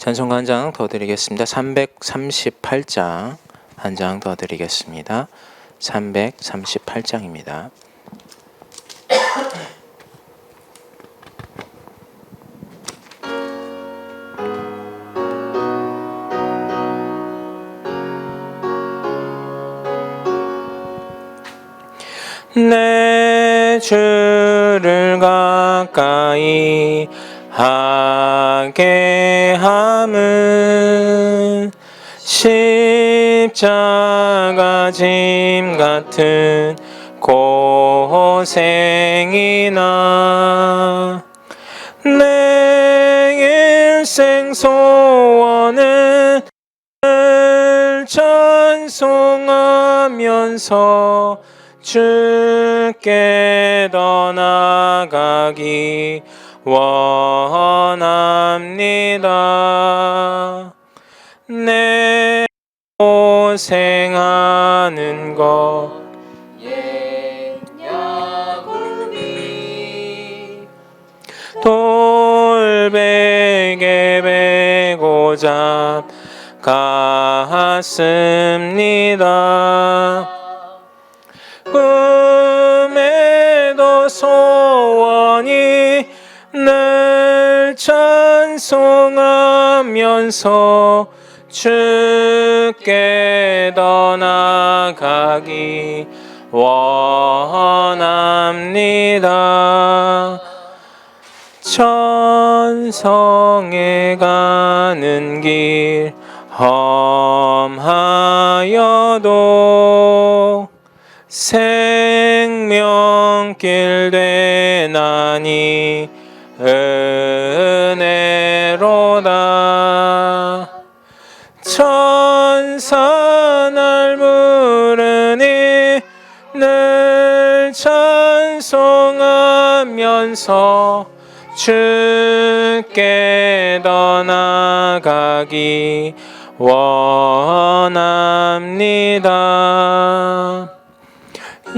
찬송가 한 장 더 드리겠습니다. 338장 한 장 더 드리겠습니다. 338장입니다. 내 주를 가까이 하게 함은 십자가 짐 같은 고생이나 내 일생 소원은 늘 찬송하면서 주께 더 나아가기 원합니다. 내 고생하는 것 옛 야곱이 돌베개 베고 잡갔습니다. 꿈에도 소원이 늘 찬송하면서 주께 더 나아가기 원합니다. 천성에 가는 길 험하여도 생명길 되나니 은혜로다. 천사 날 부르니 늘 찬송하면서 주께 더 나아가기 원합니다.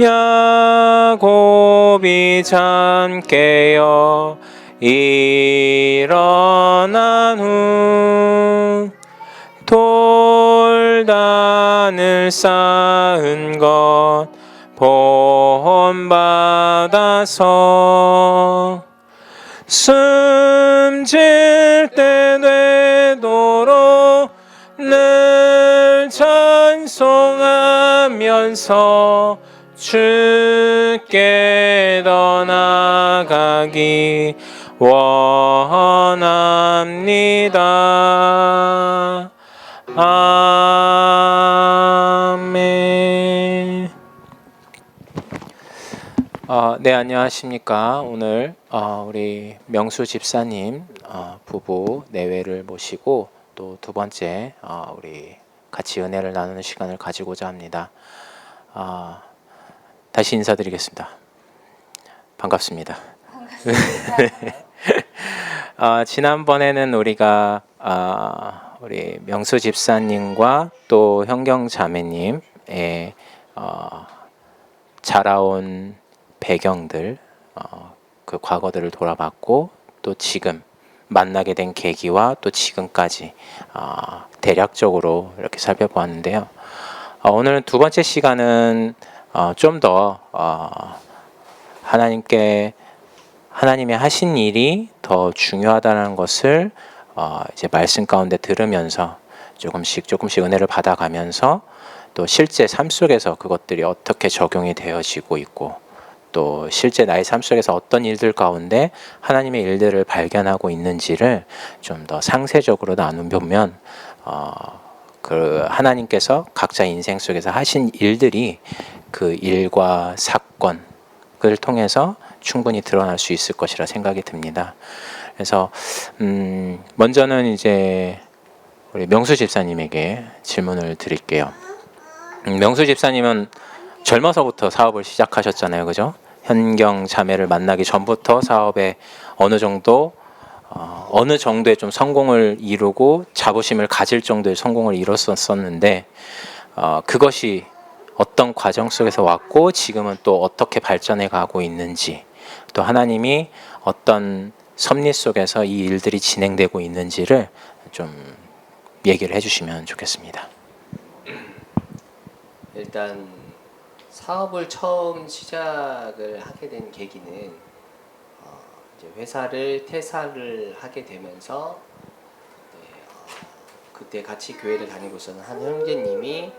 야곱이 잠 깨어 일어난 후 돌단을 쌓은 것 본받아서 숨질 때 되도록 늘 찬송하면서 주께 더 나아가기 원합니다. 아멘. 네, 안녕하십니까. 오늘 우리 명수 집사님 부부 내외를 모시고 또 두 번째 우리 같이 은혜를 나누는 시간을 가지고자 합니다. 다시 인사드리겠습니다. 반갑습니다. 지난번에는 우리가 우리 명수 집사님과 또 현경 자매님의 자라온 배경들, 그 과거들을 돌아봤고 또 지금 만나게 된 계기와 또 지금까지 대략적으로 이렇게 살펴보았는데요. 오늘 두 번째 시간은 좀 더 하나님의 하신 일이 더 중요하다는 것을 이제 말씀 가운데 들으면서 조금씩 은혜를 받아가면서 또 실제 삶 속에서 그것들이 어떻게 적용이 되어지고 있고 또 실제 나의 삶 속에서 어떤 일들 가운데 하나님의 일들을 발견하고 있는지를 좀 더 상세적으로 나누면 그 하나님께서 각자 인생 속에서 하신 일들이 그 일과 사건을 통해서 충분히 드러날 수 있을 것이라 생각이 듭니다. 그래서 먼저는 이제 우리 명수 집사님에게 질문을 드릴게요. 명수 집사님은 젊어서부터 사업을 시작하셨잖아요, 그죠? 현경 자매를 만나기 전부터 사업에 어느 정도의 좀 성공을 이루고 자부심을 가질 정도의 성공을 이뤘었는데 그것이 어떤 과정 속에서 왔고 지금은 또 어떻게 발전해 가고 있는지, 또 하나님이 어떤 섭리 속에서 이 일들이 진행되고 있는지를 좀 얘기를 해주시면 좋겠습니다. 일단 사업을 처음 시작을 하게 된 계기는 이제 회사를 퇴사를 하게 되면서 그때 같이 교회를 다니고 있었던 한 형제님이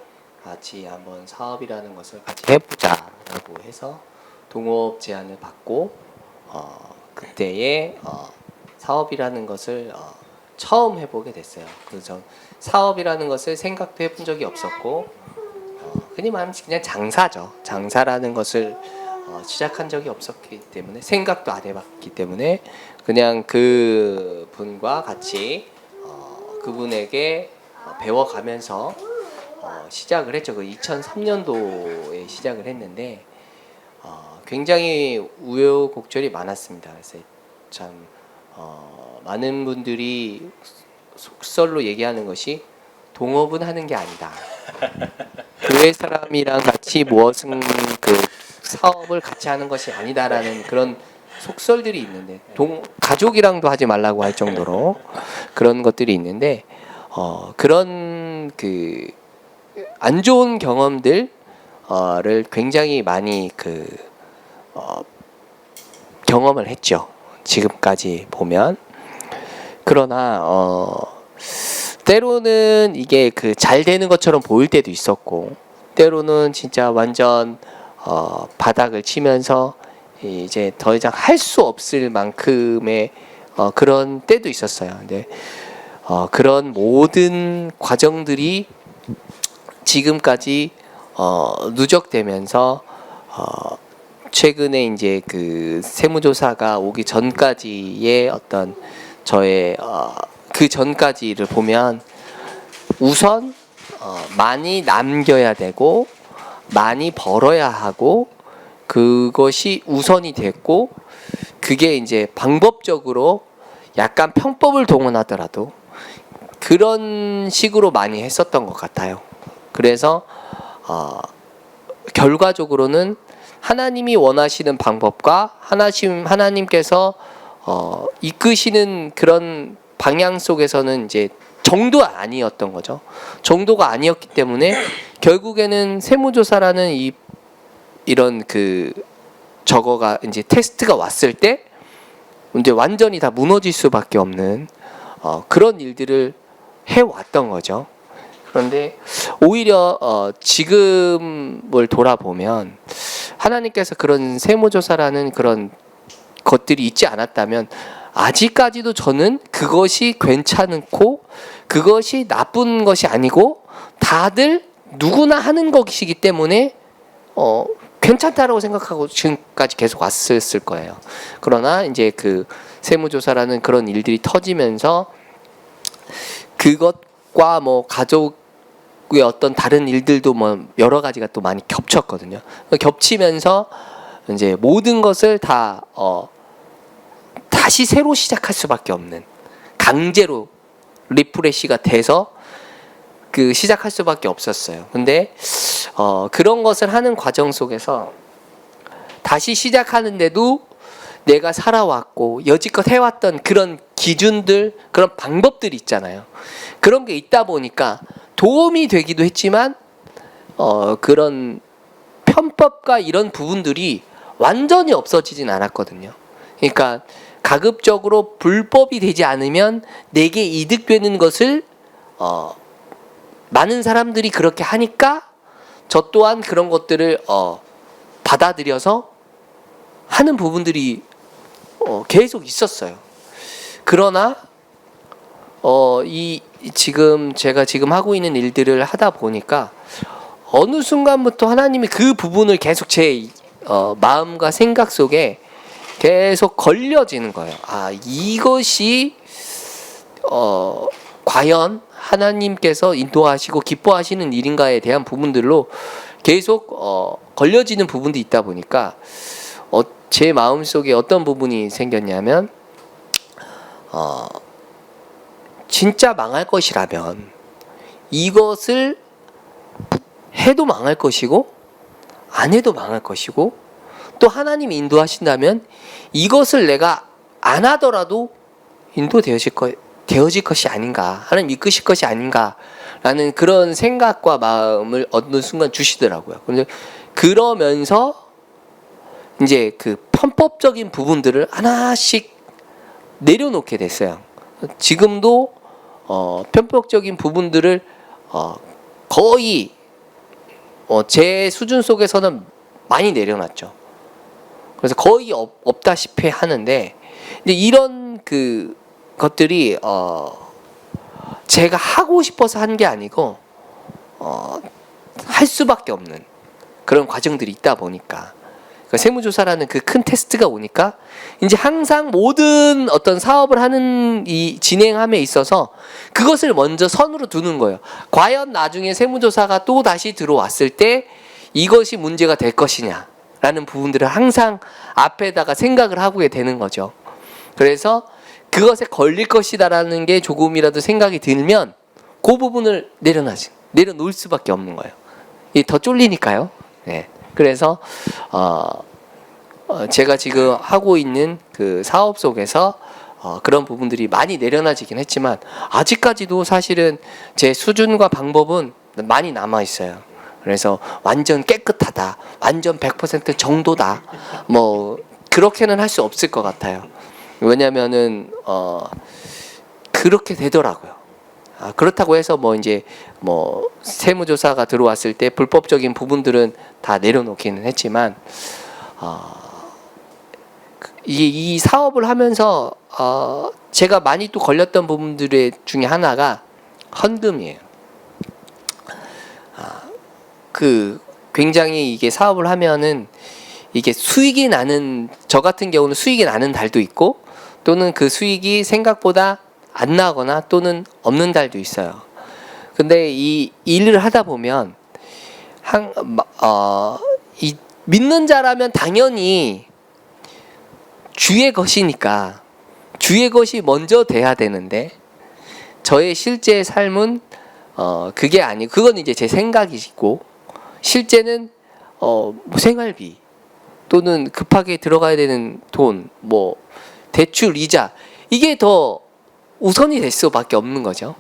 같이 한번 사업이라는 것을 같이 해보자라고 해서 동업 제안을 받고 그때에 사업이라는 것을 처음 해보게 됐어요. 그래서 사업이라는 것을 생각도 해본 적이 없었고 흔히 말하면 그냥 장사죠. 장사라는 것을 시작한 적이 없었기 때문에 생각도 안 해봤기 때문에 그냥 그 분과 같이 그분에게 배워가면서 시작을 했죠. 그 2003년도에 시작을 했는데 굉장히 우여곡절이 많았습니다. 그래서 참 많은 분들이 속설로 얘기하는 것이 동업은 하는 게 아니다. 교회 사람이랑 같이 무엇은 그 사업을 같이 하는 것이 아니다라는 그런 속설들이 있는데 가족이랑도 하지 말라고 할 정도로 그런 것들이 있는데 그런 그 안 좋은 경험들을 굉장히 많이 경험을 했죠. 지금까지 보면. 그러나 때로는 이게 그 잘 되는 것처럼 보일 때도 있었고 때로는 진짜 완전 바닥을 치면서 이제 더 이상 할 수 없을 만큼의 그런 때도 있었어요. 근데 그런 모든 과정들이 지금까지 누적되면서 최근에 이제 그 세무조사가 오기 전까지의 어떤 저의 그 전까지를 보면 우선 많이 남겨야 되고 많이 벌어야 하고 그것이 우선이 됐고 그게 이제 방법적으로 약간 편법을 동원하더라도 그런 식으로 많이 했었던 것 같아요. 그래서 결과적으로는 하나님이 원하시는 방법과 하나님께서 이끄시는 그런 방향 속에서는 이제 정도 아니었던 거죠. 정도가 아니었기 때문에 결국에는 세무조사라는 이런 그 저거가 이제 테스트가 왔을 때 이제 완전히 다 무너질 수밖에 없는 그런 일들을 해왔던 거죠. 그런데 오히려 지금을 돌아보면 하나님께서 그런 세무조사라는 그런 것들이 있지 않았다면 아직까지도 저는 그것이 괜찮고 그것이 나쁜 것이 아니고 다들 누구나 하는 것이기 때문에 괜찮다라고 생각하고 지금까지 계속 왔을 거예요. 그러나 이제 그 세무조사라는 그런 일들이 터지면서 그것과 뭐 가족의 어떤 다른 일들도 뭐 여러 가지가 또 많이 겹쳤거든요. 겹치면서 이제 모든 것을 다 다시 새로 시작할 수밖에 없는 강제로 리프레시가 돼서 그 시작할 수밖에 없었어요. 근데 그런 것을 하는 과정 속에서 다시 시작하는데도 내가 살아왔고 여지껏 해왔던 그런 기준들, 그런 방법들이 있잖아요. 그런 게 있다 보니까 도움이 되기도 했지만 그런 편법과 이런 부분들이 완전히 없어지진 않았거든요. 그러니까 가급적으로 불법이 되지 않으면 내게 이득되는 것을 많은 사람들이 그렇게 하니까 저 또한 그런 것들을 받아들여서 하는 부분들이 계속 있었어요. 그러나 지금 제가 지금 하고 있는 일들을 하다 보니까 어느 순간부터 하나님이 그 부분을 계속 제 마음과 생각 속에 계속 걸려지는 거예요. 이것이 과연 하나님께서 인도하시고 기뻐하시는 일인가에 대한 부분들로 계속 걸려지는 부분도 있다 보니까 제 마음속에 어떤 부분이 생겼냐면 진짜 망할 것이라면 이것을 해도 망할 것이고 안 해도 망할 것이고 또 하나님이 인도하신다면 이것을 내가 안 하더라도 되어질 것이 아닌가, 하나님 이끄실 것이 아닌가라는 그런 생각과 마음을 어느 순간 주시더라고요. 근데 그러면서 이제 그 편법적인 부분들을 하나씩 내려놓게 됐어요. 지금도 편법적인 부분들을 거의 제 수준 속에서는 많이 내려놨죠. 그래서 거의 없다시피 하는데, 근데 이런 그 것들이 제가 하고 싶어서 한 게 아니고 할 수밖에 없는 그런 과정들이 있다 보니까, 그러니까 세무조사라는 그 큰 테스트가 오니까 이제 항상 모든 어떤 사업을 하는 이 진행함에 있어서 그것을 먼저 선으로 두는 거예요. 과연 나중에 세무조사가 또 다시 들어왔을 때 이것이 문제가 될 것이냐라는 부분들을 항상 앞에다가 생각을 하고 되는 거죠. 그래서 그것에 걸릴 것이다라는 게 조금이라도 생각이 들면 그 부분을 내려놓을 수밖에 없는 거예요. 이게 더 쫄리니까요. 네. 그래서 제가 지금 하고 있는 그 사업 속에서 그런 부분들이 많이 내려놔지긴 했지만 아직까지도 사실은 제 수준과 방법은 많이 남아 있어요. 그래서 완전 깨끗하다, 완전 100% 정도다, 뭐 그렇게는 할 수 없을 것 같아요. 왜냐면은 그렇게 되더라고요. 그렇다고 해서 뭐 이제 뭐 세무조사가 들어왔을 때 불법적인 부분들은 다 내려놓기는 했지만 이 사업을 하면서 제가 많이 또 걸렸던 부분들 중에 하나가 헌금이에요. 그 굉장히 이게 사업을 하면은 이게 수익이 나는, 저 같은 경우는 수익이 나는 달도 있고 또는 그 수익이 생각보다 안 나거나 또는 없는 달도 있어요. 근데 이 일을 하다 보면 이 믿는 자라면 당연히 주의 것이니까 주의 것이 먼저 돼야 되는데, 저의 실제 삶은 그게 아니고, 그건 이제 제 생각이고, 실제는 생활비 또는 급하게 들어가야 되는 돈, 뭐 대출 이자, 이게 더 우선이 될 수밖에 없는 거죠.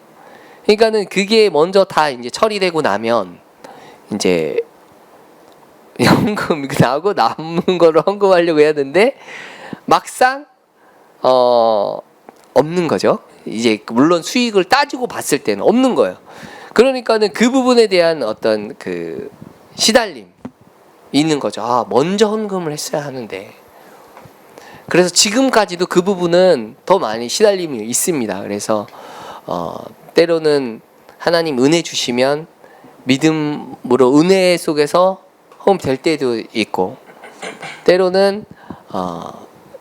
그러니까는 그게 먼저 다 이제 처리되고 나면 이제 현금 나오고 남는 거를 헌금하려고 해야 되는데 막상 없는 거죠. 이제 물론 수익을 따지고 봤을 때는 없는 거예요. 그러니까는 그 부분에 대한 어떤 그 시달림이 있는 거죠. 먼저 헌금을 했어야 하는데. 그래서 지금까지도 그 부분은 더 많이 시달림이 있습니다. 그래서 때로는 하나님 은혜 주시면 믿음으로 은혜 속에서 헌금될 때도 있고, 때로는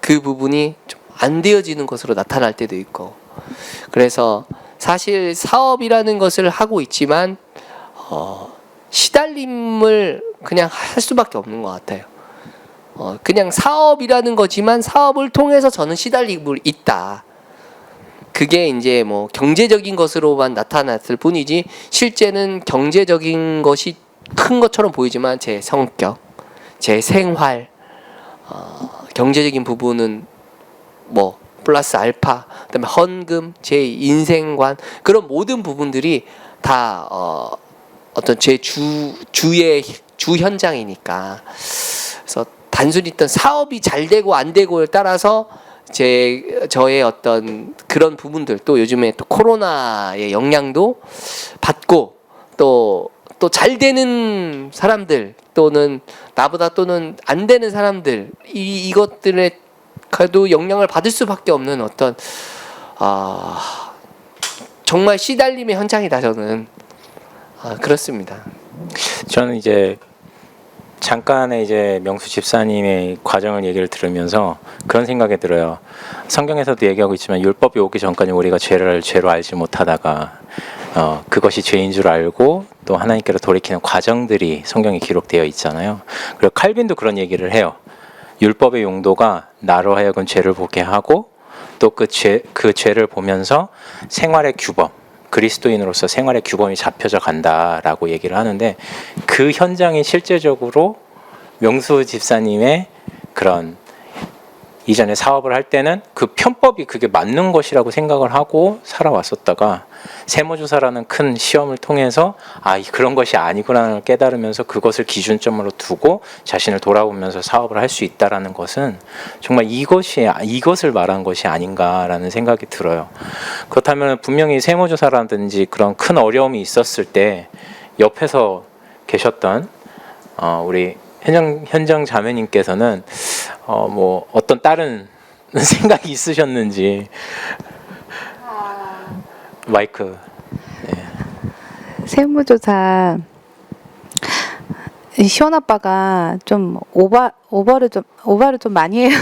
그 부분이 좀 안 되어지는 것으로 나타날 때도 있고, 그래서 사실 사업이라는 것을 하고 있지만 시달림을 그냥 할 수밖에 없는 것 같아요. 그냥 사업이라는 거지만 사업을 통해서 저는 시달리고 있다. 그게 이제 뭐 경제적인 것으로만 나타났을 뿐이지 실제는 경제적인 것이 큰 것처럼 보이지만 제 성격, 제 생활, 경제적인 부분은 뭐 플러스 알파, 그다음에 헌금, 제 인생관, 그런 모든 부분들이 다 어떤 제 주의 주 현장이니까. 그래서 단순히 어떤 사업이 잘 되고 안 되고에 따라서 저의 어떤 그런 부분들, 또 요즘에 또 코로나의 영향도 받고 또 잘 되는 사람들 또는 나보다 또는 안 되는 사람들, 이것들에 도 영향을 받을 수밖에 없는 어떤 정말 시달림의 현장이다. 저는 그렇습니다. 저는 이제 잠깐의 이제 명수 집사님의 과정을 얘기를 들으면서 그런 생각이 들어요. 성경에서도 얘기하고 있지만 율법이 오기 전까지 우리가 죄로 알지 못하다가 그것이 죄인 줄 알고 또 하나님께로 돌이키는 과정들이 성경에 기록되어 있잖아요. 그리고 칼빈도 그런 얘기를 해요. 율법의 용도가 나로 하여금 죄를 보게 하고 또 그 죄를 보면서 생활의 규범, 그리스도인으로서 생활의 규범이 잡혀져 간다라고 얘기를 하는데, 그 현장이 실제적으로 명수 집사님의 그런 이전에 사업을 할 때는 그 편법이 그게 맞는 것이라고 생각을 하고 살아왔었다가 세무조사라는 큰 시험을 통해서 그런 것이 아니구나를 깨달으면서 그것을 기준점으로 두고 자신을 돌아보면서 사업을 할 수 있다라는 것은 정말 이것을 말한 것이 아닌가라는 생각이 들어요. 그렇다면 분명히 세무조사라든지 그런 큰 어려움이 있었을 때 옆에서 계셨던 우리 현정 자매님께서는 뭐 어떤 다른 생각이 있으셨는지. 마이크. 세무조사 시원 아빠가 좀 오버를 좀 많이 해요.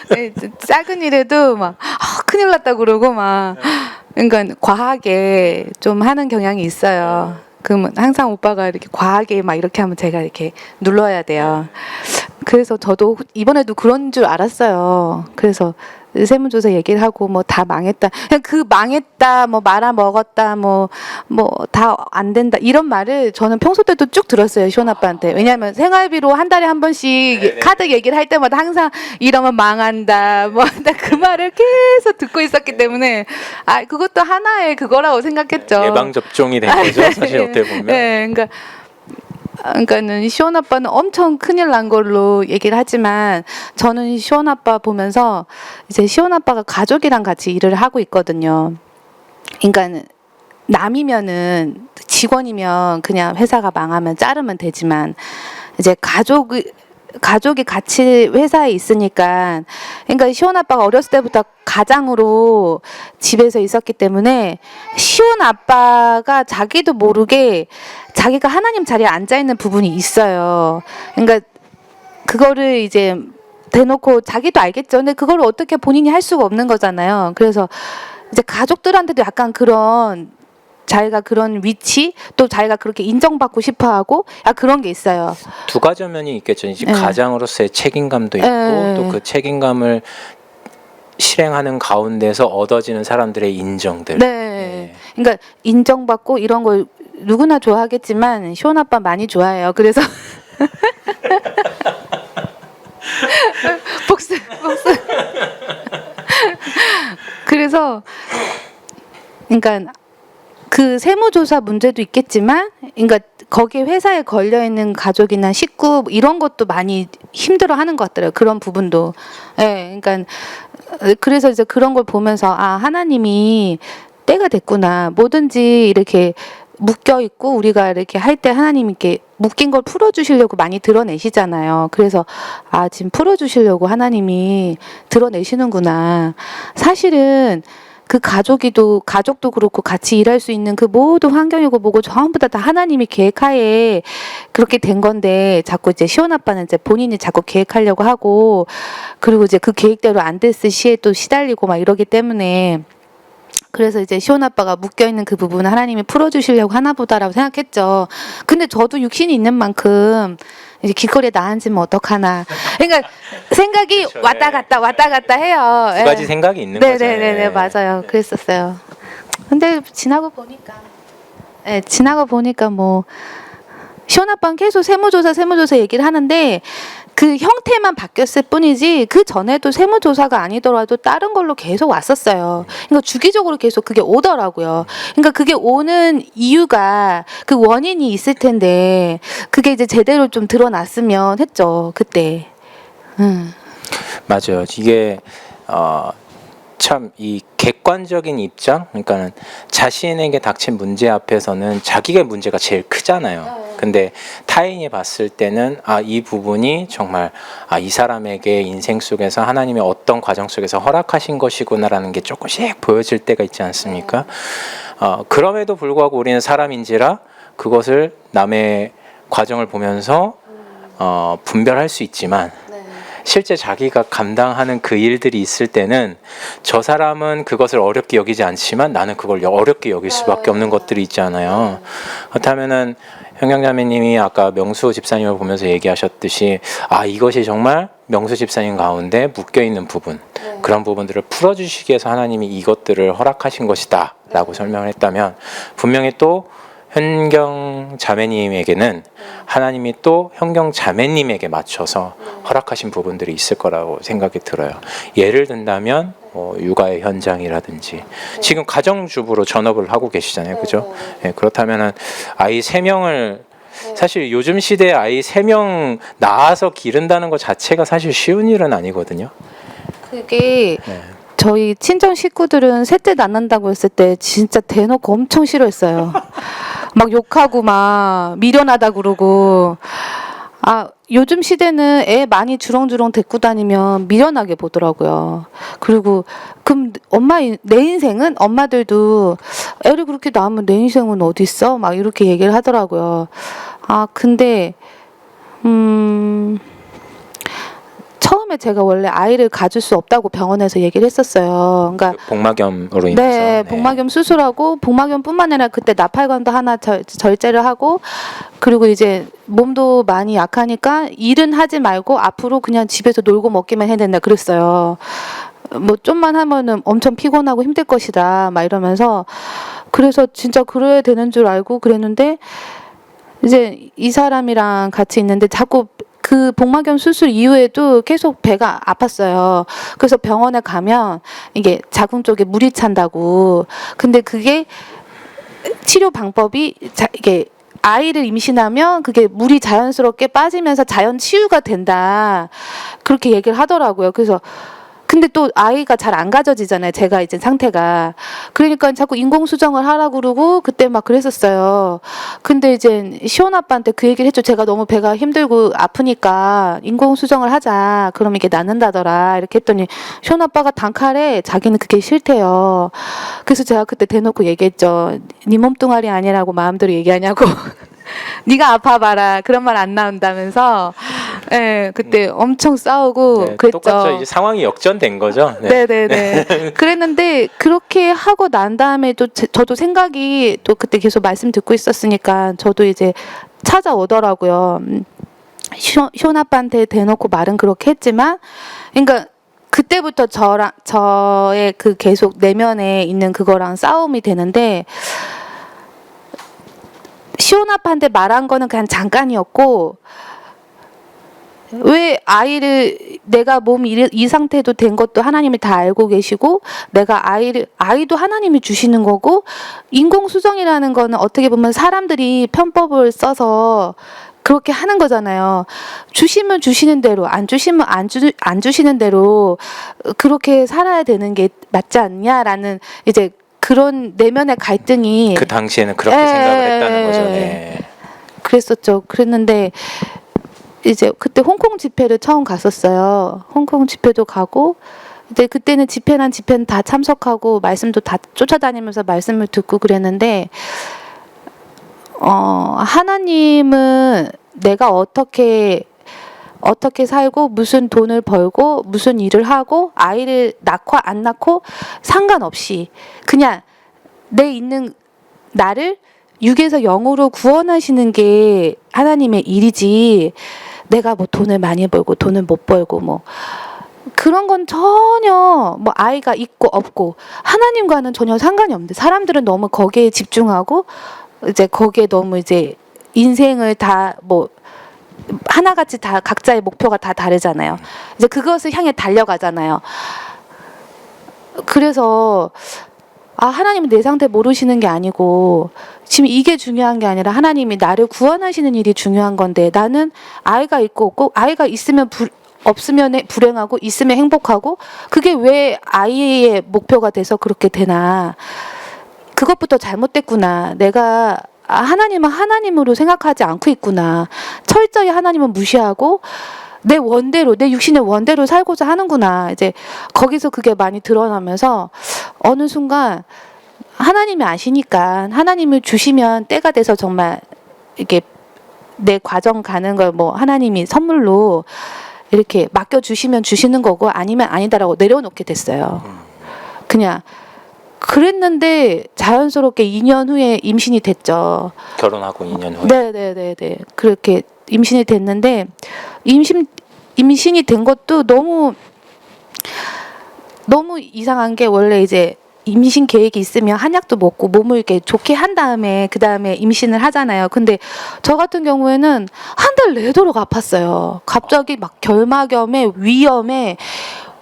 네, 작은 일에도 막 큰일 났다 그러고 막 그러니까 과하게 좀 하는 경향이 있어요. 그러면 항상 오빠가 이렇게 과하게 막 이렇게 하면 제가 이렇게 눌러야 돼요. 그래서 저도 이번에도 그런 줄 알았어요. 그래서 세무조사 얘기를 하고 뭐 다 망했다. 그냥 그 망했다, 뭐 말아먹었다, 뭐 다 안 된다 이런 말을 저는 평소 때도 쭉 들었어요 시원 아빠한테. 왜냐하면 생활비로 한 달에 한 번씩 카드 얘기를 할 때마다 항상 이러면 망한다, 뭐 그 말을 계속 듣고 있었기 때문에 그것도 하나의 그거라고 생각했죠. 예방 접종이 된 거죠 사실 어떻게 보면. 네, 그러니까는 시원 아빠는 엄청 큰일 난 걸로 얘기를 하지만 저는 시원 아빠 보면서 이제 시원 아빠가 가족이랑 같이 일을 하고 있거든요. 그러니까 남이면은 직원이면 그냥 회사가 망하면 자르면 되지만 이제 가족이 같이 회사에 있으니까 그러니까 시원 아빠가 어렸을 때부터 가장으로 집에서 있었기 때문에 시원 아빠가 자기도 모르게 자기가 하나님 자리에 앉아 있는 부분이 있어요. 그러니까 그거를 이제 대놓고 자기도 알겠죠. 근데 그걸 어떻게 본인이 할 수가 없는 거잖아요. 그래서 이제 가족들한테도 약간 그런 자기가 그런 위치 또 자기가 그렇게 인정받고 싶어하고 그런 게 있어요. 두 가지 면이 있겠죠. 이제 네. 가장으로서의 책임감도 있고 네. 또 그 책임감을 실행하는 가운데서 얻어지는 사람들의 인정들. 네. 그러니까 인정받고 이런 걸 누구나 좋아하겠지만 시원 아빠 많이 좋아해요. 그래서 복수. 그래서 그러니까 그 세무조사 문제도 있겠지만, 그러니까 거기에 회사에 걸려 있는 가족이나 식구 이런 것도 많이 힘들어하는 것 같더라고요. 그런 부분도. 예, 그러니까 그래서 이제 그런 걸 보면서 하나님이 때가 됐구나. 뭐든지 이렇게 묶여 있고 우리가 이렇게 할 때 하나님이 이렇게 묶인 걸 풀어주시려고 많이 드러내시잖아요. 그래서 지금 풀어주시려고 하나님이 드러내시는구나. 사실은 그 가족도 그렇고 같이 일할 수 있는 그 모든 환경이고 뭐고 전부 다 하나님이 계획하에 그렇게 된 건데 자꾸 이제 시원 아빠는 이제 본인이 자꾸 계획하려고 하고 그리고 이제 그 계획대로 안 됐을 시에 또 시달리고 막 이러기 때문에 그래서 이제 시원 아빠가 묶여 있는 그 부분을 하나님이 풀어주시려고 하나 보다라고 생각했죠. 근데 저도 육신이 있는 만큼 이제 길거리에 나앉으면 어떡하나. 그러니까 생각이 그렇죠, 왔다 갔다 해요. 두 가지 생각이 있는 거죠. 네네네 맞아요. 그랬었어요. 근데 지나고 보니까 뭐 시원 아빠는 계속 세무조사 얘기를 하는데 그 형태만 바뀌었을 뿐이지 그 전에도 세무조사가 아니더라도 다른 걸로 계속 왔었어요. 그러니까 주기적으로 계속 그게 오더라고요. 그러니까 그게 오는 이유가 그 원인이 있을 텐데 그게 이제 제대로 좀 드러났으면 했죠 그때. 맞아요. 이게 참 이 객관적인 입장, 그러니까는 자신에게 닥친 문제 앞에서는 자기가 문제가 제일 크잖아요. 근데 타인이 봤을 때는 이 부분이 정말 이 사람에게 인생 속에서 하나님의 어떤 과정 속에서 허락하신 것이구나라는 게 조금씩 보여질 때가 있지 않습니까? 그럼에도 불구하고 우리는 사람인지라 그것을 남의 과정을 보면서 분별할 수 있지만 실제 자기가 감당하는 그 일들이 있을 때는 저 사람은 그것을 어렵게 여기지 않지만 나는 그걸 어렵게 여길 수밖에 없는 것들이 있잖아요. 그렇다면은 형경자매님이 아까 명수 집사님을 보면서 얘기하셨듯이 이것이 정말 명수 집사님 가운데 묶여있는 부분, 그런 부분들을 풀어주시기 위해서 하나님이 이것들을 허락하신 것이다 라고 설명을 했다면 분명히 또 현경 자매님에게는 하나님이 또 현경 자매님에게 맞춰서 허락하신 부분들이 있을 거라고 생각이 들어요. 예를 든다면 육아의 현장이라든지 지금 가정주부로 전업을 하고 계시잖아요, 그죠? 예, 그렇다면은 아이 3명을 사실 요즘 시대에 아이 3명 낳아서 기른다는 것 자체가 사실 쉬운 일은 아니거든요. 그게 네. 저희 친정 식구들은 셋째 낳는다고 했을 때 진짜 대놓고 엄청 싫어했어요. 막 욕하고 막 미련하다 그러고. 아, 요즘 시대는 애 많이 주렁주렁 데리고 다니면 미련하게 보더라고요. 그리고 그럼 내 인생은 엄마들도 애를 그렇게 낳으면 내 인생은 어디 있어? 막 이렇게 얘기를 하더라고요. 아, 근데 처음에 제가 원래 아이를 가질 수 없다고 병원에서 얘기를 했었어요. 그러니까 복막염으로 인해서. 네, 복막염 수술하고 복막염뿐만 아니라 그때 나팔관도 하나 절제를 하고 그리고 이제 몸도 많이 약하니까 일은 하지 말고 앞으로 그냥 집에서 놀고 먹기만 해야 된다 그랬어요. 뭐 좀만 하면은 엄청 피곤하고 힘들 것이다 막 이러면서 그래서 진짜 그래야 되는 줄 알고 그랬는데 이제 이 사람이랑 같이 있는데 자꾸 그 복막염 수술 이후에도 계속 배가 아팠어요. 그래서 병원에 가면 이게 자궁 쪽에 물이 찬다고. 근데 그게 치료 방법이 이게 아이를 임신하면 그게 물이 자연스럽게 빠지면서 자연 치유가 된다. 그렇게 얘기를 하더라고요. 그래서 근데 또 아이가 잘 안 가져지잖아요. 제가 이제 상태가. 그러니까 자꾸 인공수정을 하라고 그러고 그때 막 그랬었어요. 근데 이제 시온 아빠한테 그 얘기를 했죠. 제가 너무 배가 힘들고 아프니까 인공수정을 하자. 그럼 이게 낫는다더라. 이렇게 했더니 시온 아빠가 단칼에 자기는 그게 싫대요. 그래서 제가 그때 대놓고 얘기했죠. 네 몸뚱아리 아니라고 마음대로 얘기하냐고. 네가 아파봐라. 그런 말 안 나온다면서. 네, 그때 엄청 싸우고 네, 그랬죠. 똑같죠. 이제 상황이 역전된 거죠. 네, 네, 네. 그랬는데 그렇게 하고 난 다음에 또 저도 생각이 또 그때 계속 말씀 듣고 있었으니까 저도 이제 찾아오더라고요. 시온 아빠한테 대놓고 말은 그렇게 했지만, 그러니까 그때부터 저의 그 계속 내면에 있는 그거랑 싸움이 되는데. 시온 아빠한테 말한 거는 그냥 잠깐이었고 왜 아이를 내가 몸이 이 상태도 된 것도 하나님이 다 알고 계시고 내가 아이도 하나님이 주시는 거고 인공수정이라는 거는 어떻게 보면 사람들이 편법을 써서 그렇게 하는 거잖아요. 주시면 주시는 대로 안 주시면 안 주시는 대로 그렇게 살아야 되는 게 맞지 않냐라는 이제 그런 내면의 갈등이 그 당시에는 그렇게 생각을 했다는 거죠. 네. 그랬었죠. 그랬는데 이제 그때 홍콩 집회를 처음 갔었어요. 홍콩 집회도 가고 이제 그때는 집회는 다 참석하고 말씀도 다 쫓아다니면서 말씀을 듣고 그랬는데 하나님은 내가 어떻게 살고 무슨 돈을 벌고 무슨 일을 하고 아이를 낳고 안 낳고 상관없이 그냥 내 있는 나를 육에서 영으로 구원하시는 게 하나님의 일이지 내가 뭐 돈을 많이 벌고 돈을 못 벌고 뭐 그런 건 전혀 뭐 아이가 있고 없고 하나님과는 전혀 상관이 없는데 사람들은 너무 거기에 집중하고 이제 거기에 너무 이제 인생을 다 뭐 하나같이 다 각자의 목표가 다 다르잖아요. 이제 그것을 향해 달려가잖아요. 그래서 하나님은 내 상태 모르시는 게 아니고 지금 이게 중요한 게 아니라 하나님이 나를 구원하시는 일이 중요한 건데 나는 아이가 있고 없고 아이가 있으면 없으면 불행하고 있으면 행복하고 그게 왜 아이의 목표가 돼서 그렇게 되나 그것부터 잘못됐구나. 내가 하나님은 하나님으로 생각하지 않고 있구나. 철저히 하나님은 무시하고 내 원대로 내 육신의 원대로 살고자 하는구나. 이제 거기서 그게 많이 드러나면서 어느 순간 하나님이 아시니까 하나님을 주시면 때가 돼서 정말 이렇게 내 과정 가는 걸 뭐 하나님이 선물로 이렇게 맡겨 주시면 주시는 거고 아니면 아니다라고 내려놓게 됐어요. 그냥 그랬는데 자연스럽게 2년 후에 임신이 됐죠. 결혼하고 2년 후에. 네네네네. 그렇게 임신이 됐는데 임신이 된 것도 너무 이상한 게 원래 이제 임신 계획이 있으면 한약도 먹고 몸을 이렇게 좋게 한 다음에 그 다음에 임신을 하잖아요. 근데 저 같은 경우에는 한 달 내도록 아팠어요. 갑자기 막 결막염에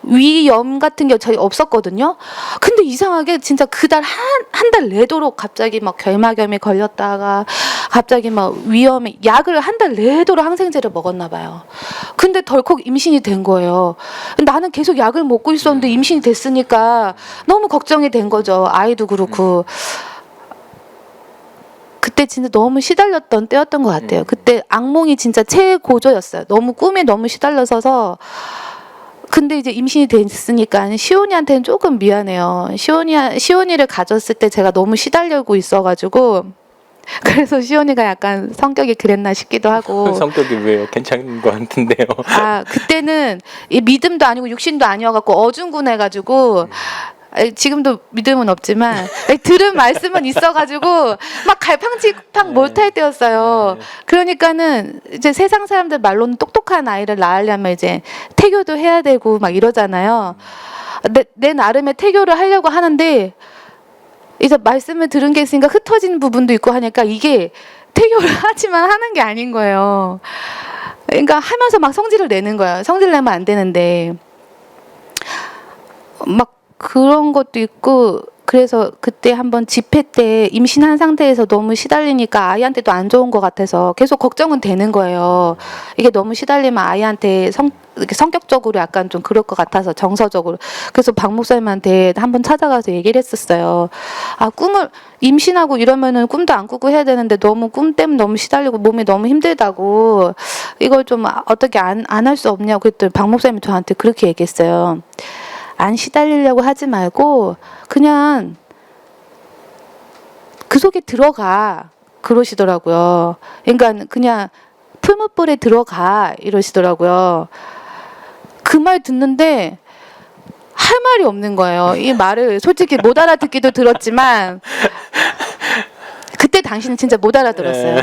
위염 같은 게 저희 없었거든요. 근데 이상하게 진짜 그 달 한 달 내도록 갑자기 막 결막염에 걸렸다가 갑자기 막 위염에 약을 한 달 내도록 항생제를 먹었나 봐요. 근데 덜컥 임신이 된 거예요. 나는 계속 약을 먹고 있었는데 임신이 됐으니까 너무 걱정이 된 거죠. 아이도 그렇고. 그때 진짜 너무 시달렸던 때였던 것 같아요. 그때 악몽이 진짜 최고조였어요. 너무 꿈에 너무 시달려서서. 근데 이제 임신이 됐으니까 시온이한테는 조금 미안해요. 시온이를 가졌을 때 제가 너무 시달리고 있어가지고 그래서 시온이가 약간 성격이 그랬나 싶기도 하고. 성격이 왜요? 괜찮은 것 같은데요. 아 그때는 이 믿음도 아니고 육신도 아니어갖고 어중군해가지고. 지금도 믿음은 없지만 들은 말씀은 있어가지고 막 갈팡질팡 못할 때였어요. 그러니까는 이제 세상 사람들 말로는 똑똑한 아이를 낳으려면 이제 태교도 해야 되고 막 이러잖아요. 내 나름의 태교를 하려고 하는데 이제 말씀을 들은 게 있으니까 흩어진 부분도 있고 하니까 이게 태교를 하지만 하는 게 아닌 거예요. 그러니까 하면서 막 성질을 내는 거예요. 성질 내면 안 되는데 막 그런 것도 있고. 그래서 그때 한번 집회 때 임신한 상태에서 너무 시달리니까 아이한테도 안 좋은 것 같아서 계속 걱정은 되는 거예요. 이게 너무 시달리면 아이한테 이렇게 성격적으로 약간 좀 그럴 것 같아서 정서적으로. 그래서 박 목사님한테 한번 찾아가서 얘기를 했었어요. 아 꿈을 임신하고 이러면은 꿈도 안 꾸고 해야 되는데 너무 꿈 때문에 너무 시달리고 몸이 너무 힘들다고 이걸 좀 어떻게 안 할 수 없냐고 그랬더니 박 목사님이 저한테 그렇게 얘기했어요. 안 시달리려고 하지 말고 그냥 그 속에 들어가 그러시더라고요. 그러니까 그냥 풀무불에 들어가 이러시더라고요. 그 말 듣는데 할 말이 없는 거예요. 이 말을 솔직히 못 알아듣기도 들었지만 그때 당신은 진짜 못 알아들었어요.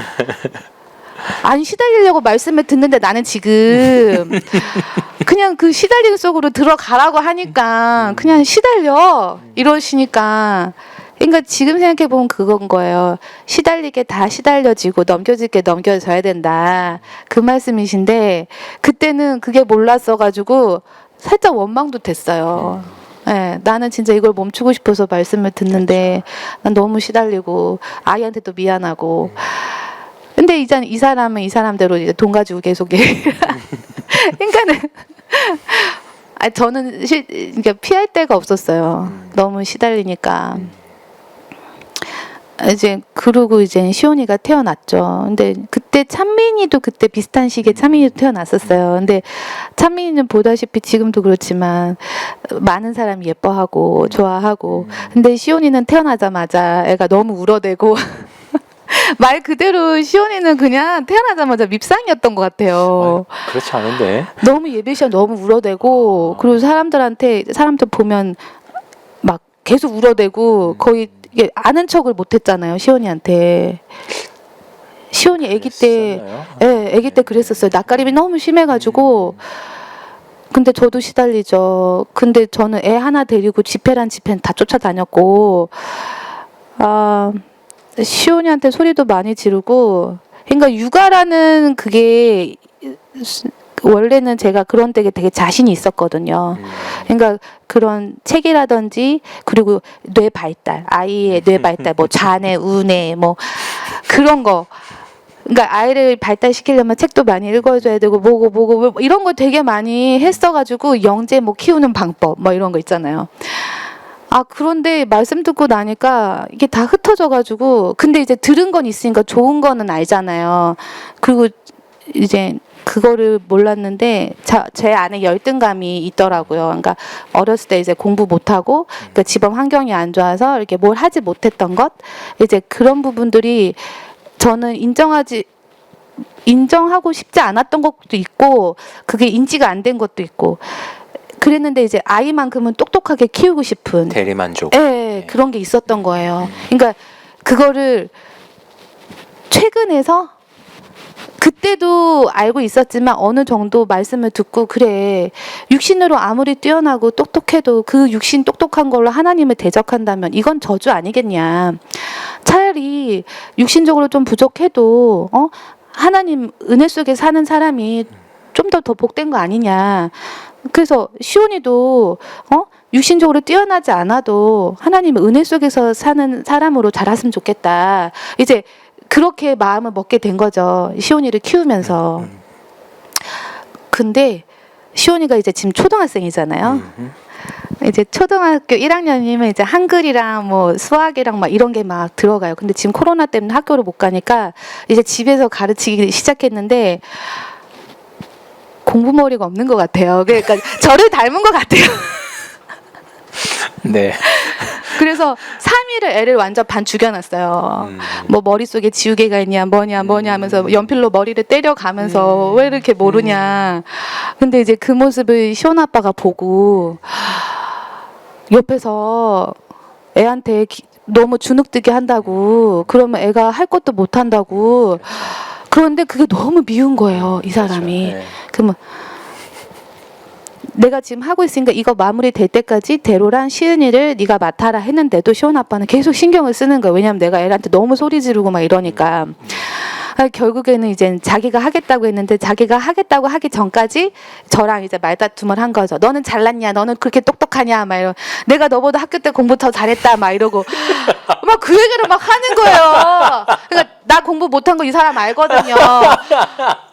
안 시달리려고 말씀을 듣는데 나는 지금 그냥 그 시달리는 속으로 들어가라고 하니까 그냥 시달려 이러시니까 그러니까 지금 생각해 보면 그건 거예요. 시달리게 다 시달려지고 넘겨질게 넘겨져야 된다 그 말씀이신데 그때는 그게 몰랐어가지고 살짝 원망도 됐어요. 네, 나는 진짜 이걸 멈추고 싶어서 말씀을 듣는데 난 너무 시달리고 아이한테도 미안하고 근데 이제 이 사람은 이 사람대로 이제 돈 가지고 계속 그러니까는 저는 그러니까 피할 데가 없었어요. 너무 시달리니까. 이제 그러고 이제 시온이가 태어났죠. 근데 그때 찬민이도 그때 비슷한 시기에 찬민이도 태어났었어요. 근데 찬민이는 보다시피 지금도 그렇지만 많은 사람이 예뻐하고 좋아하고 근데 시온이는 태어나자마자 애가 너무 울어대고 말 그대로 시온이는 그냥 태어나자마자 밉상이었던 것 같아요. 그렇지 않은데. 너무 예배시야 너무 울어대고 그리고 사람들 보면 막 계속 울어대고 거의 이게 아는 척을 못했잖아요 시온이한테. 시온이 아기 때, 아기 때 그랬었어요. 낯가림이 너무 심해가지고. 근데 저도 시달리죠. 근데 저는 애 하나 데리고 집회는 다 쫓아다녔고. 시온이한테 소리도 많이 지르고 그러니까 육아라는 그게 원래는 제가 그런 데에 되게 자신이 있었거든요. 그러니까 그런 책이라든지 그리고 뇌 발달 아이의 뇌 발달 뭐 좌뇌 우뇌 뭐 그런 거 그러니까 아이를 발달시키려면 책도 많이 읽어줘야 되고 뭐고 이런 거 되게 많이 했어가지고 영재 뭐 키우는 방법 뭐 이런 거 있잖아요. 그런데 말씀 듣고 나니까 이게 다 흩어져가지고 근데 이제 들은 건 있으니까 좋은 거는 알잖아요. 그리고 이제 그거를 몰랐는데 제 안에 열등감이 있더라고요. 그러니까 어렸을 때 이제 공부 못하고 그러니까 집안 환경이 안 좋아서 이렇게 뭘 하지 못했던 것 이제 그런 부분들이 저는 인정하고 싶지 않았던 것도 있고 그게 인지가 안 된 것도 있고 그랬는데 이제 아이만큼은 똑똑하게 키우고 싶은 대리만족. 네, 그런 게 있었던 거예요. 그러니까 그거를 최근에서 그때도 알고 있었지만 어느 정도 말씀을 듣고 그래 육신으로 아무리 뛰어나고 똑똑해도 그 육신 똑똑한 걸로 하나님을 대적한다면 이건 저주 아니겠냐. 차라리 육신적으로 좀 부족해도 하나님 은혜 속에 사는 사람이 좀 더 복된 거 아니냐. 그래서 시온이도 육신적으로 뛰어나지 않아도 하나님의 은혜 속에서 사는 사람으로 자랐으면 좋겠다. 이제 그렇게 마음을 먹게 된 거죠. 시온이를 키우면서. 근데 시온이가 이제 지금 초등학생이잖아요. 이제 초등학교 1학년이면 이제 한글이랑 뭐 수학이랑 막 이런 게 막 들어가요. 근데 지금 코로나 때문에 학교를 못 가니까 이제 집에서 가르치기 시작했는데 공부머리가 없는 것 같아요. 그러니까 저를 닮은 것 같아요. 네. 그래서 3일을 애를 완전 반 죽여놨어요. 뭐 머릿속에 지우개가 있냐 뭐냐 하면서 연필로 머리를 때려가면서 왜 이렇게 모르냐. 근데 이제 그 모습을 시온 아빠가 보고 옆에서 애한테 너무 주눅들게 한다고 그러면 애가 할 것도 못 한다고 그런데 그게 너무 미운 거예요. 이 사람이. 그렇죠. 네. 그러면 내가 지금 하고 있으니까 이거 마무리 될 때까지 대로랑 시은이를 네가 맡아라 했는데도 시온 아빠는 계속 신경을 쓰는 거예요. 왜냐면 내가 애한테 너무 소리 지르고 막 이러니까. 결국에는 이제 자기가 하겠다고 했는데 자기가 하겠다고 하기 전까지 저랑 이제 말다툼을 한 거죠. 너는 잘났냐? 너는 그렇게 똑똑하냐? 막 이러. 내가 너보다 학교 때 공부 더 잘했다. 막 이러고 막 그 얘기를 막 하는 거예요. 그러니까 나 공부 못한 거 이 사람 알거든요.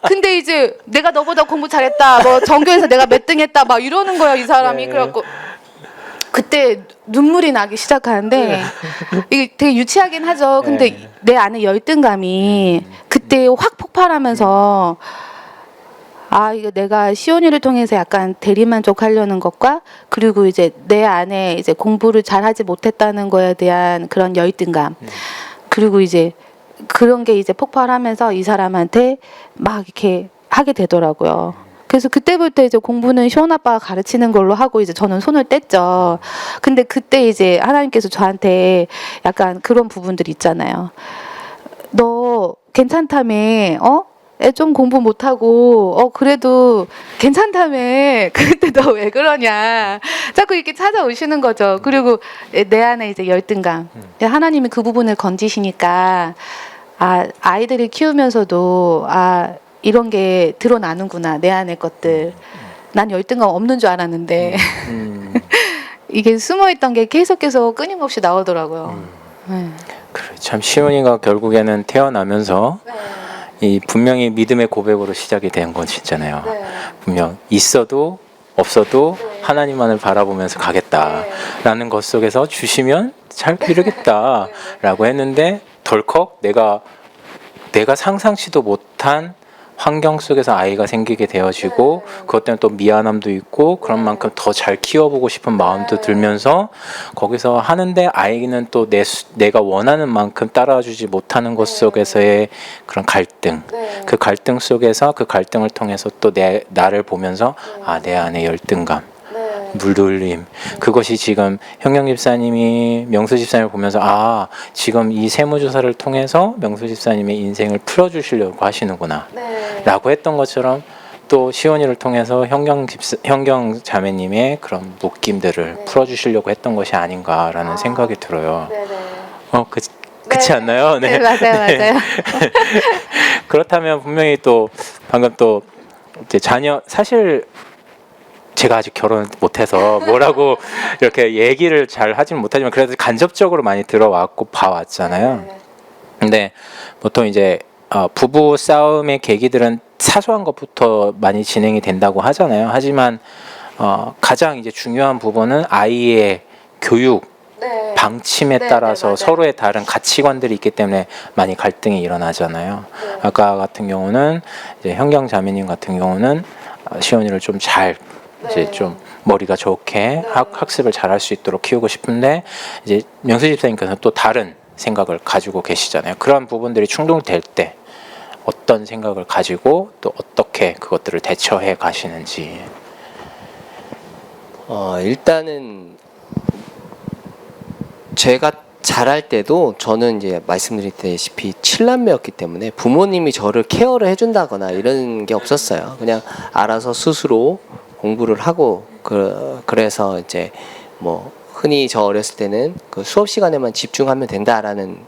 근데 이제 내가 너보다 공부 잘했다. 뭐 전교에서 내가 몇 등 했다. 막 이러는 거예요. 이 사람이. 네. 그래갖고 그때 눈물이 나기 시작하는데 이게 되게 유치하긴 하죠. 근데 네. 내 안에 열등감이 그때 확 폭발하면서 이거 내가 시온이를 통해서 약간 대리만족하려는 것과 그리고 이제 내 안에 이제 공부를 잘하지 못했다는 거에 대한 그런 열등감 그리고 이제 그런 게 이제 폭발하면서 이 사람한테 막 이렇게 하게 되더라고요. 그래서 그때부터 이제 공부는 시온 아빠가 가르치는 걸로 하고 이제 저는 손을 뗐죠. 근데 그때 이제 하나님께서 저한테 약간 그런 부분들이 있잖아요. 너 괜찮다며, 애 좀 공부 못하고, 그래도 괜찮다며. 그때 너 왜 그러냐. 자꾸 이렇게 찾아오시는 거죠. 그리고 내 안에 이제 열등감. 하나님이 그 부분을 건지시니까, 아이들을 키우면서도, 이런 게 드러나는구나 내 안의 것들. 난 열등감 없는 줄 알았는데 이게 숨어있던 게 계속 끊임없이 나오더라고요. 네. 그래, 참 시온이가 결국에는 태어나면서 이 분명히 믿음의 고백으로 시작이 된 것이잖아요. 네. 분명 있어도 없어도 하나님만을 바라보면서 가겠다라는 것 속에서 주시면 잘 이루겠다라고 했는데 덜컥 내가 상상치도 못한 환경 속에서 아이가 생기게 되어지고 그것 때문에 또 미안함도 있고 그런 만큼 더 잘 키워보고 싶은 마음도 들면서 거기서 하는데 아이는 또 내가 원하는 만큼 따라주지 못하는 것 속에서의 그런 갈등 그 갈등 속에서 그 갈등을 통해서 또 나를 보면서 내 안에 열등감 물돌림 그것이 지금 형경 집사님이 명수 집사님을 보면서 지금 이 세무조사를 통해서 명수 집사님의 인생을 풀어주시려고 하시는구나 라고 했던 것처럼 또 시온이를 통해서 형경 자매님의 그런 묶임들을 풀어주시려고 했던 것이 아닌가라는 생각이 들어요. 그렇지 않나요? 네, 맞아요. 그렇다면 분명히 또 방금 또 이제 자녀 사실 제가 아직 결혼 못해서 뭐라고 이렇게 얘기를 잘 하지는 못하지만 그래도 간접적으로 많이 들어왔고 봐왔잖아요. 근데 보통 이제 부부 싸움의 계기들은 사소한 것부터 많이 진행이 된다고 하잖아요. 하지만 가장 이제 중요한 부분은 아이의 교육, 방침에 따라서 서로의 다른 가치관들이 있기 때문에 많이 갈등이 일어나잖아요. 아까 같은 경우는 이제 형경 자매님 같은 경우는 시온이를 좀 잘 이제 좀 머리가 좋게 학습을 잘 할 수 있도록 키우고 싶은데 이제 명수 집사님께서는 또 다른 생각을 가지고 계시잖아요. 그런 부분들이 충돌될 때 어떤 생각을 가지고 또 어떻게 그것들을 대처해 가시는지. 일단은 제가 자랄 때도 저는 이제 말씀드렸다시피 7남매였기 때문에 부모님이 저를 케어를 해준다거나 이런 게 없었어요. 그냥 알아서 스스로 공부를 하고 그래서 이제 뭐 흔히 저 어렸을 때는 그 수업 시간에만 집중하면 된다라는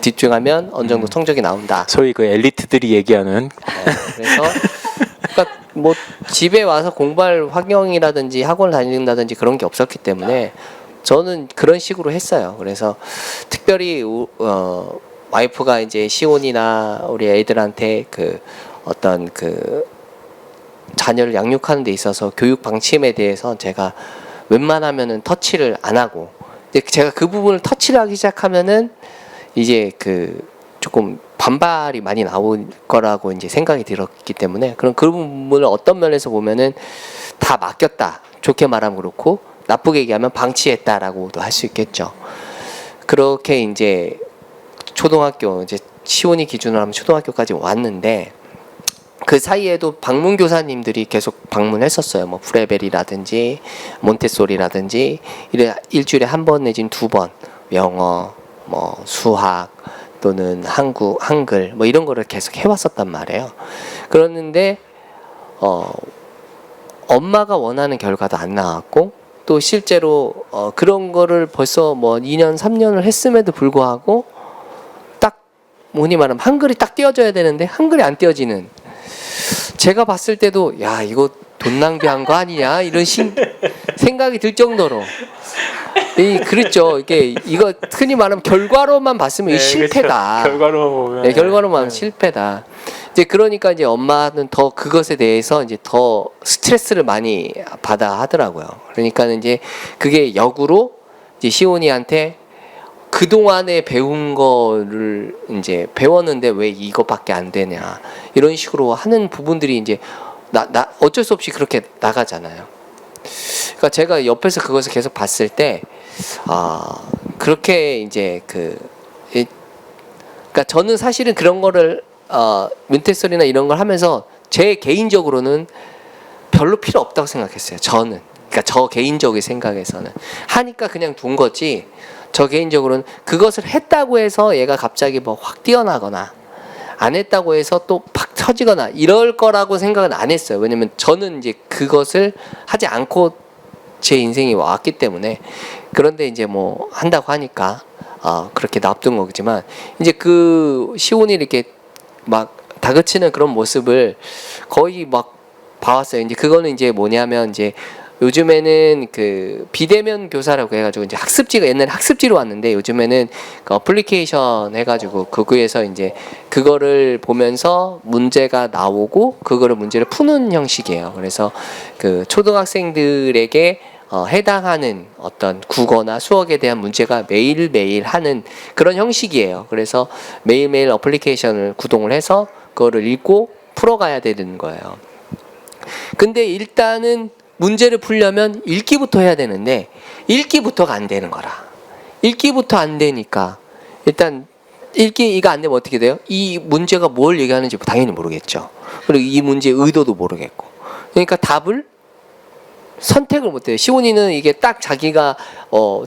집중하면 어느 정도 성적이 나온다. 소위 그 엘리트들이 얘기하는 그래서 그러니까 뭐 집에 와서 공부할 환경이라든지 학원을 다닌다든지 그런 게 없었기 때문에 저는 그런 식으로 했어요. 그래서 특별히 와이프가 이제 시온이나 우리 애들한테 그 어떤 그 자녀를 양육하는 데 있어서 교육 방침에 대해서 제가 웬만하면은 터치를 안 하고, 근데 제가 그 부분을 터치를 하기 시작하면은 이제 그 조금 반발이 많이 나올 거라고 이제 생각이 들었기 때문에 그런 그 부분을 어떤 면에서 보면은 다 맡겼다. 좋게 말하면 그렇고 나쁘게 얘기하면 방치했다라고도 할 수 있겠죠. 그렇게 이제 초등학교 이제 시온이 기준으로 하면 초등학교까지 왔는데 그 사이에도 방문 교사님들이 계속 방문했었어요. 뭐 프레벨이라든지 몬테소리라든지 일주일에 한 번 내지는 두 번 영어, 뭐 수학 또는 한글 뭐 이런 거를 계속 해왔었단 말이에요. 그랬는데 엄마가 원하는 결과도 안 나왔고 또 실제로 그런 거를 벌써 뭐 2년 3년을 했음에도 불구하고 딱 뭐니 말하면 한글이 딱 띄워져야 되는데 한글이 안 띄워지는, 제가 봤을 때도 야 이거 돈 낭비한 거 아니냐 이런 생각이 들 정도로 그렇죠. 이거 흔히 말하면 결과로만 봤으면 이 실패다. 그렇죠. 결과로만 보면 네, 결과로만 하면 실패다. 이제 그러니까 이제 엄마는 더 그것에 대해서 이제 더 스트레스를 많이 받아 하더라고요. 그러니까 이제 그게 역으로 이제 시온이한테 그 동안에 배운 거를 이제 배웠는데 왜 이것밖에 안 되냐 이런 식으로 하는 부분들이 이제 나 어쩔 수 없이 그렇게 나가잖아요. 그러니까 제가 옆에서 그것을 계속 봤을 때 그렇게 이제 그러니까 저는 사실은 그런 거를 몬테소리나 이런 걸 하면서 제 개인적으로는 별로 필요 없다고 생각했어요. 저는 그러니까 저 개인적인 생각에서는 하니까 그냥 둔 거지. 저 개인적으로는 그것을 했다고 해서 얘가 갑자기 뭐 확 뛰어나거나 안 했다고 해서 또 팍 터지거나 이럴 거라고 생각은 안 했어요. 왜냐면 저는 이제 그것을 하지 않고 제 인생이 왔기 때문에. 그런데 이제 뭐 한다고 하니까 그렇게 놔둔 거지만 이제 그 시온이 이렇게 막 다그치는 그런 모습을 거의 막 봐왔어요. 이제 그거는 이제 뭐냐면 이제 요즘에는 그 비대면 교사라고 해가지고 이제 학습지가 옛날에 학습지로 왔는데 요즘에는 그 어플리케이션 해가지고 거기에서 이제 그거를 보면서 문제가 나오고 그거를 문제를 푸는 형식이에요. 그래서 그 초등학생들에게 해당하는 어떤 국어나 수학에 대한 문제가 매일매일 하는 그런 형식이에요. 그래서 매일매일 어플리케이션을 구동을 해서 그거를 읽고 풀어가야 되는 거예요. 근데 일단은 문제를 풀려면 읽기부터 해야 되는데 읽기부터가 안 되는 거라. 읽기부터 안 되니까 일단 읽기가 안 되면 어떻게 돼요? 이 문제가 뭘 얘기하는지 당연히 모르겠죠. 그리고 이 문제의 의도도 모르겠고. 그러니까 답을 선택을 못해요. 시온이는 이게 딱 자기가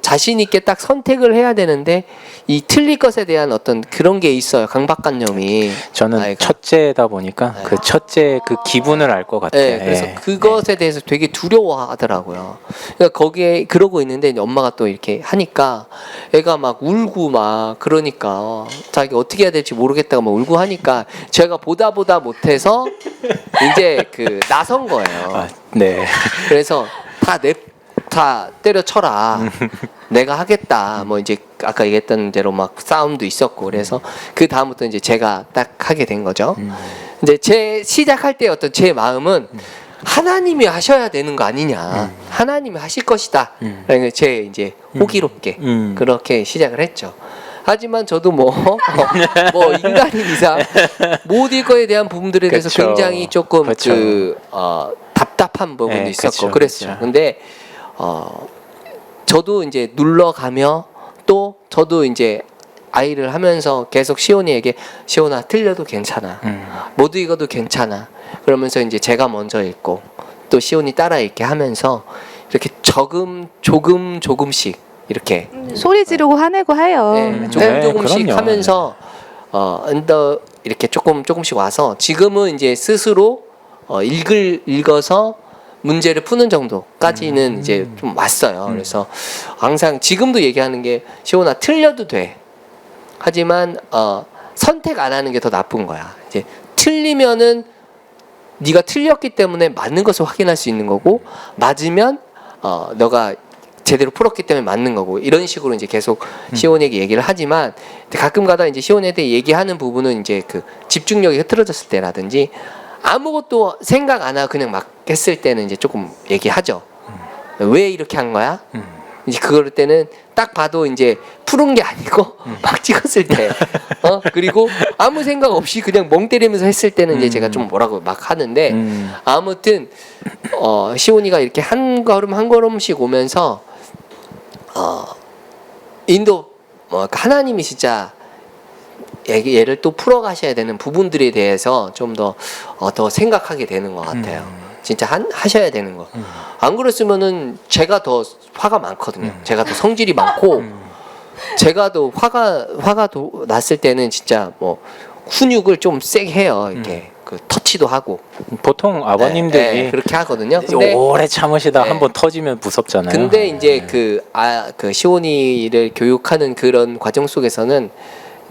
자신 있게 딱 선택을 해야 되는데 이 틀릴 것에 대한 어떤 그런 게 있어요. 강박관념이. 저는 아이가. 첫째다 보니까 그 첫째 그 기분을 알 것 같아요. 네, 그래서 그것에 대해서 되게 두려워하더라고요. 그러니까 거기에 그러고 있는데 이제 엄마가 또 이렇게 하니까 애가 막 울고 막 그러니까 자기 어떻게 해야 될지 모르겠다가 막 울고 하니까 제가 보다 못해서 이제 그 나선 거예요. 네. 그래서 다 때려쳐라. 내가 하겠다. 뭐 이제 아까 얘기했던 대로 막 싸움도 있었고 그래서 그 다음부터 이제 제가 딱 하게 된 거죠. 이제 제 시작할 때 어떤 제 마음은 하나님이 하셔야 되는 거 아니냐. 하나님이 하실 것이다. 그러니까 제 이제 호기롭게 그렇게 시작을 했죠. 하지만 저도 뭐 인간인 이상 모든 거에 대한 부분들에 대해서 그쵸. 굉장히 조금 그쵸. 답답한 부분도 네, 있었고 그쵸, 그랬어요. 그쵸. 근데 저도 이제 눌러가며 또 저도 이제 아이를 하면서 계속 시온이에게 시온아 틀려도 괜찮아. 못 읽어도 괜찮아. 그러면서 이제 제가 먼저 읽고 또 시온이 따라 읽게 하면서 이렇게 조금씩 이렇게 소리 지르고 화내고 해요. 네, 조금씩 그럼요. 하면서 언더 이렇게 조금씩 와서 지금은 이제 스스로 읽어서 문제를 푸는 정도까지는 이제 좀 왔어요. 그래서 항상 지금도 얘기하는 게 시온아 틀려도 돼. 하지만 선택 안 하는 게 더 나쁜 거야. 이제 틀리면은 네가 틀렸기 때문에 맞는 것을 확인할 수 있는 거고 맞으면 너가 제대로 풀었기 때문에 맞는 거고 이런 식으로 이제 계속 시온에게 얘기를 하지만 가끔가다 이제 시온에 대해 얘기하는 부분은 이제 그 집중력이 흐트러졌을 때라든지 아무것도 생각 안 하고 그냥 막 했을 때는 이제 조금 얘기하죠. 왜 이렇게 한 거야? 이제 그럴 때는 딱 봐도 이제 푸른 게 아니고 막 찍었을 때 그리고 아무 생각 없이 그냥 멍 때리면서 했을 때는 이제 제가 좀 뭐라고 막 하는데 아무튼 시온이가 이렇게 한 걸음 한 걸음씩 오면서 인도 하나님이 진짜 얘를 또 풀어가셔야 되는 부분들에 대해서 좀 더 생각하게 되는 것 같아요. 진짜 하셔야 되는 거. 안 그랬으면은 제가 더 화가 많거든요. 제가 더 성질이 많고 제가 더 화가 났을 때는 진짜 뭐 훈육을 좀 세게 해요. 이렇게 그 터치도 하고. 보통 아버님들이 그렇게 하거든요. 근데 오래 참으시다 네. 한번 터지면 무섭잖아요. 근데 이제 그 시온이를 교육하는 그런 과정 속에서는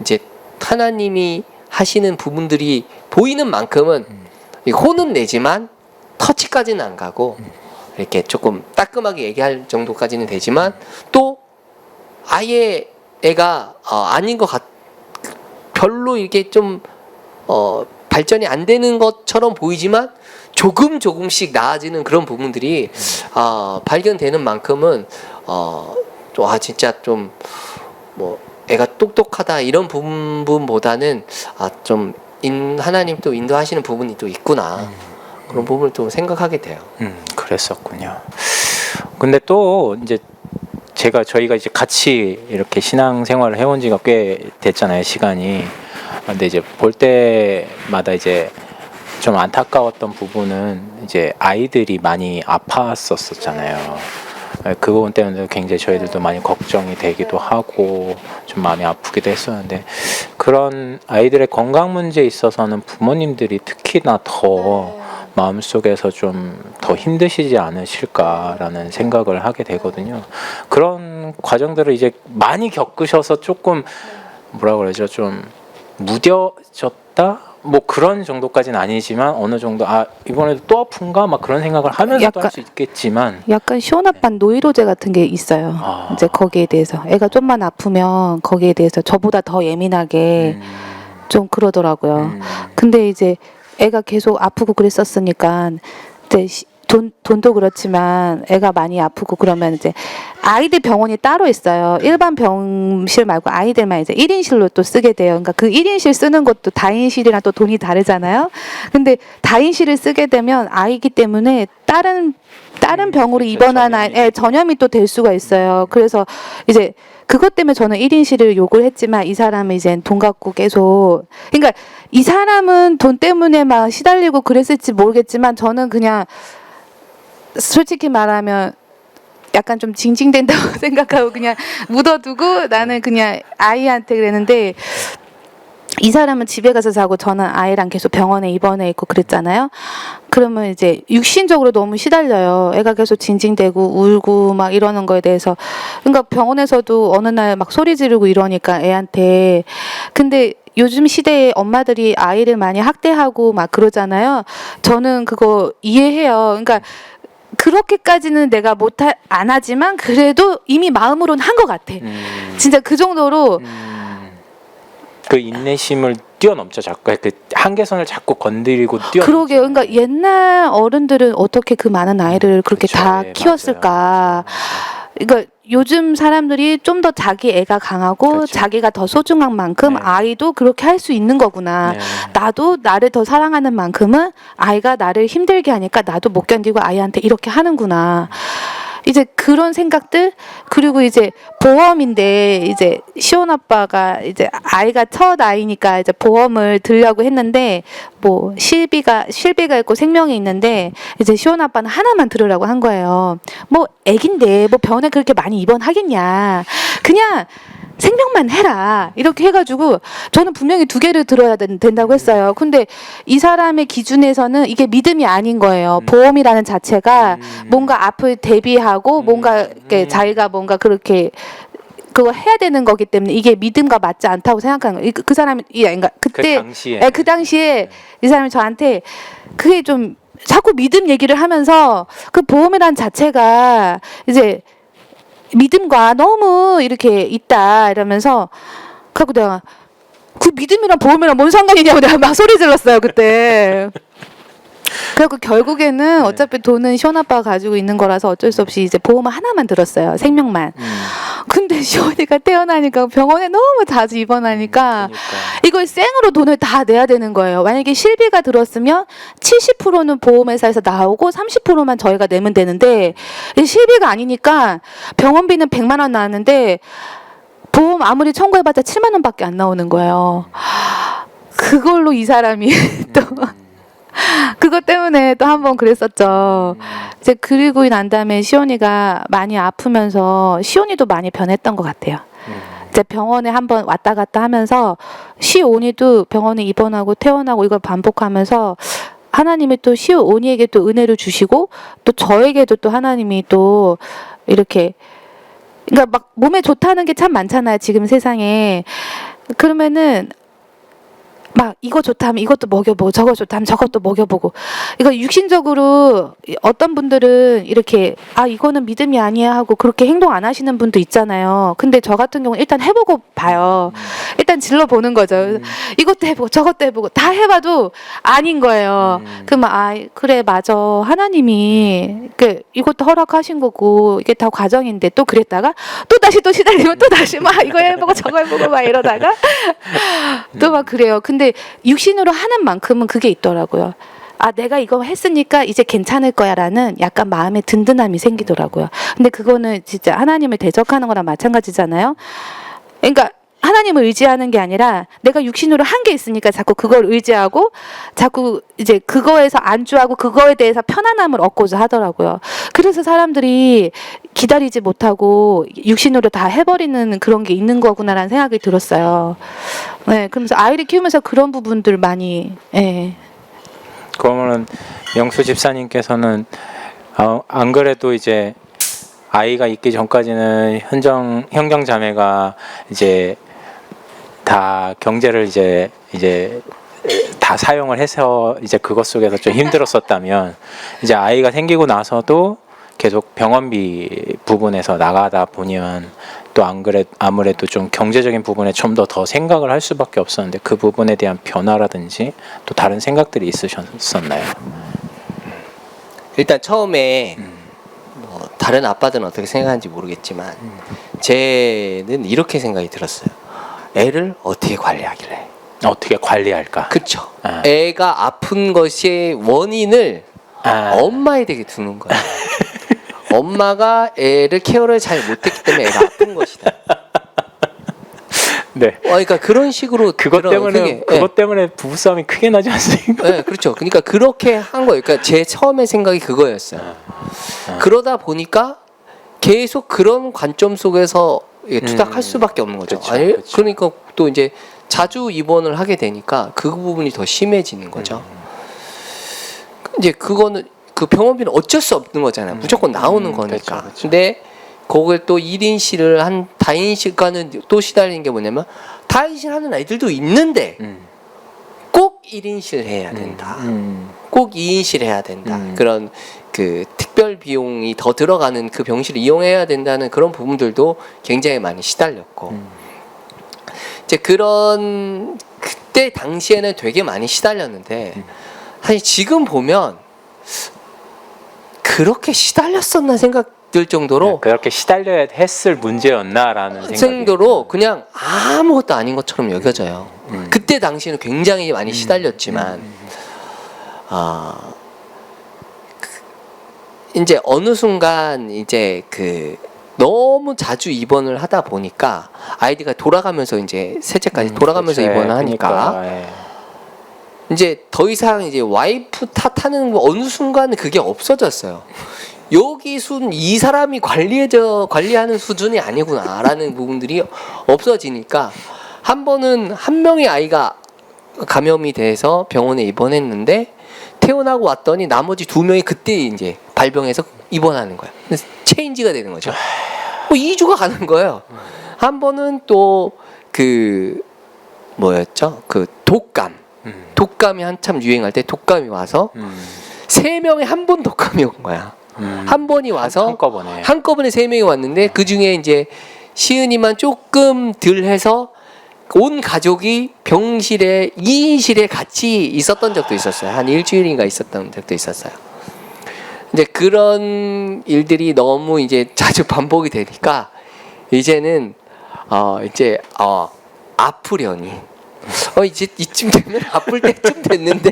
이제 하나님이 하시는 부분들이 보이는 만큼은 혼은 내지만 터치까지는 안 가고 이렇게 조금 따끔하게 얘기할 정도까지는 되지만 또 아예 애가 아닌 것 별로 이게 좀 발전이 안 되는 것처럼 보이지만 조금씩 나아지는 그런 부분들이 발견되는 만큼은 진짜 좀 뭐 애가 똑똑하다 이런 부분보다는 좀 하나님 또 인도하시는 부분이 또 있구나 그런 부분을 좀 생각하게 돼요. 그랬었군요. 근데 또 이제 저희가 이제 같이 이렇게 신앙생활을 해온 지가 꽤 됐잖아요, 시간이. 근데 이제 볼 때마다 이제 좀 안타까웠던 부분은 이제 아이들이 많이 아팠었잖아요. 그 부분 때문에 굉장히 저희들도 많이 걱정이 되기도 하고 좀 마음이 아프기도 했었는데 그런 아이들의 건강 문제에 있어서는 부모님들이 특히나 더 마음속에서 좀 더 힘드시지 않으실까라는 생각을 하게 되거든요. 그런 과정들을 이제 많이 겪으셔서 조금 뭐라 그러죠? 좀 무뎌졌다? 뭐 그런 정도까지는 아니지만 어느 정도 이번에도 또 아픈가? 막 그런 생각을 하면서도 할 수 있겠지만 약간 시원아빠 노이로제 같은 게 있어요. 이제 거기에 대해서 애가 좀만 아프면 거기에 대해서 저보다 더 예민하게 좀 그러더라고요. 근데 이제 애가 계속 아프고 그랬었으니까 이제 돈도 그렇지만 애가 많이 아프고 그러면 이제 아이들 병원이 따로 있어요. 일반 병실 말고 아이들만 이제 1인실로 또 쓰게 돼요. 그러니까 그 1인실 쓰는 것도 다인실이랑 또 돈이 다르잖아요. 근데 다인실을 쓰게 되면 아이기 때문에 다른 병으로 입원한 아이 전염이 또 될 수가 있어요. 그래서 이제 그것 때문에 저는 1인실을 요구를 했지만 이 사람은 이제 돈 갖고 계속 그러니까 이 사람은 돈 때문에 막 시달리고 그랬을지 모르겠지만 저는 그냥 솔직히 말하면 약간 좀 징징댄다고 생각하고 그냥 묻어두고 나는 그냥 아이한테 그랬는데 이 사람은 집에 가서 자고 저는 아이랑 계속 병원에 입원해 있고 그랬잖아요. 그러면 이제 육신적으로 너무 시달려요. 애가 계속 징징대고 울고 막 이러는 거에 대해서. 그러니까 병원에서도 어느 날 막 소리 지르고 이러니까 애한테. 근데 요즘 시대에 엄마들이 아이를 많이 학대하고 막 그러잖아요. 저는 그거 이해해요. 그러니까 그렇게까지는 내가 안 하지만 그래도 이미 마음으로는 한 것 같아. 진짜 그 정도로 그 인내심을 뛰어넘죠. 자꾸 그 한계선을 자꾸 건드리고 뛰어. 그러게요. 그러니까 옛날 어른들은 어떻게 그 많은 아이를 그렇게 그쵸, 다 예, 키웠을까. 맞아요. 그러니까 요즘 사람들이 좀 더 자기 애가 강하고 그렇죠. 자기가 더 소중한 만큼 네. 아이도 그렇게 할 수 있는 거구나. 네. 나도 나를 더 사랑하는 만큼은 아이가 나를 힘들게 하니까 나도 못 견디고 아이한테 이렇게 하는구나. 이제 그런 생각들 그리고 이제 보험인데 이제 시온 아빠가 이제 아이가 첫 아이니까 이제 보험을 들려고 했는데 뭐 실비가 있고 생명이 있는데 이제 시온 아빠는 하나만 들으라고 한 거예요. 뭐 애긴데 뭐 병원에 그렇게 많이 입원하겠냐. 그냥 생명만 해라 이렇게 해가지고 저는 분명히 2개를 들어야 된다고 했어요. 근데 이 사람의 기준에서는 이게 믿음이 아닌 거예요. 보험이라는 자체가 뭔가 앞을 대비하고 뭔가 이렇게 자기가 뭔가 그렇게 그거 해야 되는 거기 때문에 이게 믿음과 맞지 않다고 생각하는 거예요. 그 사람이 그러니까 그때 그 당시에 이 사람이 저한테 그게 좀 자꾸 믿음 얘기를 하면서 그 보험이라는 자체가 이제 믿음과 너무 이렇게 있다 이러면서 그래갖고 내가 그 믿음이랑 보험이랑 뭔 상관이냐고 내가 막 소리 질렀어요 그때. 그래갖고 결국에는 어차피 돈은 시온 아빠가 가지고 있는 거라서 어쩔 수 없이 이제 보험을 하나만 들었어요. 생명만. 근데 시온이가 태어나니까 병원에 너무 자주 입원하니까 이걸 생으로 돈을 다 내야 되는 거예요. 만약에 실비가 들었으면 70%는 보험회사에서 나오고 30%만 저희가 내면 되는데 실비가 아니니까 병원비는 100만 원 나왔는데 보험 아무리 청구해봤자 7만 원밖에 안 나오는 거예요. 그걸로 이 사람이 또 그것 때문에 또 한 번 그랬었죠. 이제 그리고 난 다음에 시온이가 많이 아프면서 시온이도 많이 변했던 것 같아요. 이제 병원에 한번 왔다 갔다 하면서 시온이도 병원에 입원하고 퇴원하고 이걸 반복하면서 하나님이 또 시온이에게 또 은혜를 주시고 또 저에게도 또 하나님이 또 이렇게 그러니까 막 몸에 좋다는 게 참 많잖아요. 지금 세상에. 그러면은 막 이거 좋다 하면 이것도 먹여보고 저거 좋다 하면 저것도 먹여보고 이거 육신적으로 어떤 분들은 이렇게 아 이거는 믿음이 아니야 하고 그렇게 행동 안 하시는 분도 있잖아요. 근데 저 같은 경우는 일단 해보고 봐요. 일단 질러보는 거죠. 이것도 해보고 저것도 해보고 다 해봐도 아닌 거예요. 그러면 아 그래 맞아 하나님이 이것도 허락하신 거고 이게 다 과정인데 또 그랬다가 또 다시 또 시달리면 또 다시 막 이거 해보고 저거 해보고 막 이러다가 또 막 그래요. 근데 육신으로 하는 만큼은 그게 있더라고요. 아 내가 이거 했으니까 이제 괜찮을 거야라는 약간 마음의 든든함이 생기더라고요. 근데 그거는 진짜 하나님을 대적하는 거랑 마찬가지잖아요. 그러니까 하나님을 의지하는 게 아니라 내가 육신으로 한 게 있으니까 자꾸 그걸 의지하고 자꾸 이제 그거에서 안주하고 그거에 대해서 편안함을 얻고자 하더라고요. 그래서 사람들이 기다리지 못하고 육신으로 다 해버리는 그런 게 있는 거구나라는 생각이 들었어요. 네, 그러면서 아이를 키우면서 그런 부분들 많이. 예. 그러면은 명수 집사님께서는 안 그래도 이제 아이가 있기 전까지는 형경 자매가 이제 다 경제를 이제 다 사용을 해서 이제 그것 속에서 좀 힘들었었다면 이제 아이가 생기고 나서도 계속 병원비 부분에서 나가다 보면 또 안 그래 아무래도 좀 경제적인 부분에 좀 더 생각을 할 수밖에 없었는데 그 부분에 대한 변화라든지 또 다른 생각들이 있으셨었나요? 일단 처음에 뭐 다른 아빠들은 어떻게 생각하는지 모르겠지만 쟤는 이렇게 생각이 들었어요. 애를 어떻게 관리하길래? 어떻게 관리할까? 그쵸. 애가 아픈 것의 원인을 엄마에게 두는 거예요. 엄마가 애를 케어를 잘 못했기 때문에 애가 아픈 것이다. 네. 그러니까 그런 식으로 그것 때문에 부부싸움이 크게 나지 않습니까? 네, 그렇죠. 그러니까 그렇게 한 거예요. 그러니까 제 처음에 생각이 그거였어요. 그러다 보니까 계속 그런 관점 속에서 투닥할 수밖에 없는 거죠. 그렇죠, 아니, 그렇죠. 그러니까 또 이제 자주 입원을 하게 되니까 그 부분이 더 심해지는 거죠. 이제 그거는 그 병원비는 어쩔 수 없는 거잖아요. 무조건 나오는 거니까. 그렇죠. 근데 그걸 또 1인실을 한 다인실과는 또 시달리는 게 뭐냐면 다인실 하는 아이들도 있는데 꼭 1인실 해야 된다. 꼭 2인실 해야 된다. 그런 그 특별 비용이 더 들어가는 그 병실을 이용해야 된다는 그런 부분들도 굉장히 많이 시달렸고 이제 그런 그때 당시에는 되게 많이 시달렸는데 사실 지금 보면 그렇게 시달렸었나 생각들 정도로 그렇게 시달려야 했을 문제였나라는 생각이 정도로 그냥 아무것도 아닌 것처럼 여겨져요. 그때 당시에는 굉장히 많이 시달렸지만 이제 어느 순간 이제 그 너무 자주 입원을 하다 보니까 아이디가 돌아가면서 이제 셋째까지 돌아가면서 그쵸. 입원을 하니까 그러니까, 예. 이제 더 이상 이제 와이프 탓하는 거 어느 순간 그게 없어졌어요. 여기 이 사람이 관리하는 수준이 아니구나라는 부분들이 없어지니까 한 번은 한 명의 아이가 감염이 돼서 병원에 입원했는데 퇴원하고 왔더니 나머지 2명이 그때 이제 발병해서 입원하는 거야. 그래서 체인지가 되는 거죠. 2주가 가는 거예요. 한 번은 또 그 뭐였죠? 그 독감이 한참 유행할 때 독감이 와서 3명에 한 번 독감이 온 거야. 한 번이 와서 한꺼번에 3명이 왔는데 그 중에 이제 시은이만 조금 덜 해서 온 가족이 병실에 2인실에 같이 있었던 적도 있었어요. 한 일주일인가 있었던 적도 있었어요. 이제 그런 일들이 너무 이제 자주 반복이 되니까 이제는 아프려니 이제 이쯤 되면 아플 때쯤 됐는데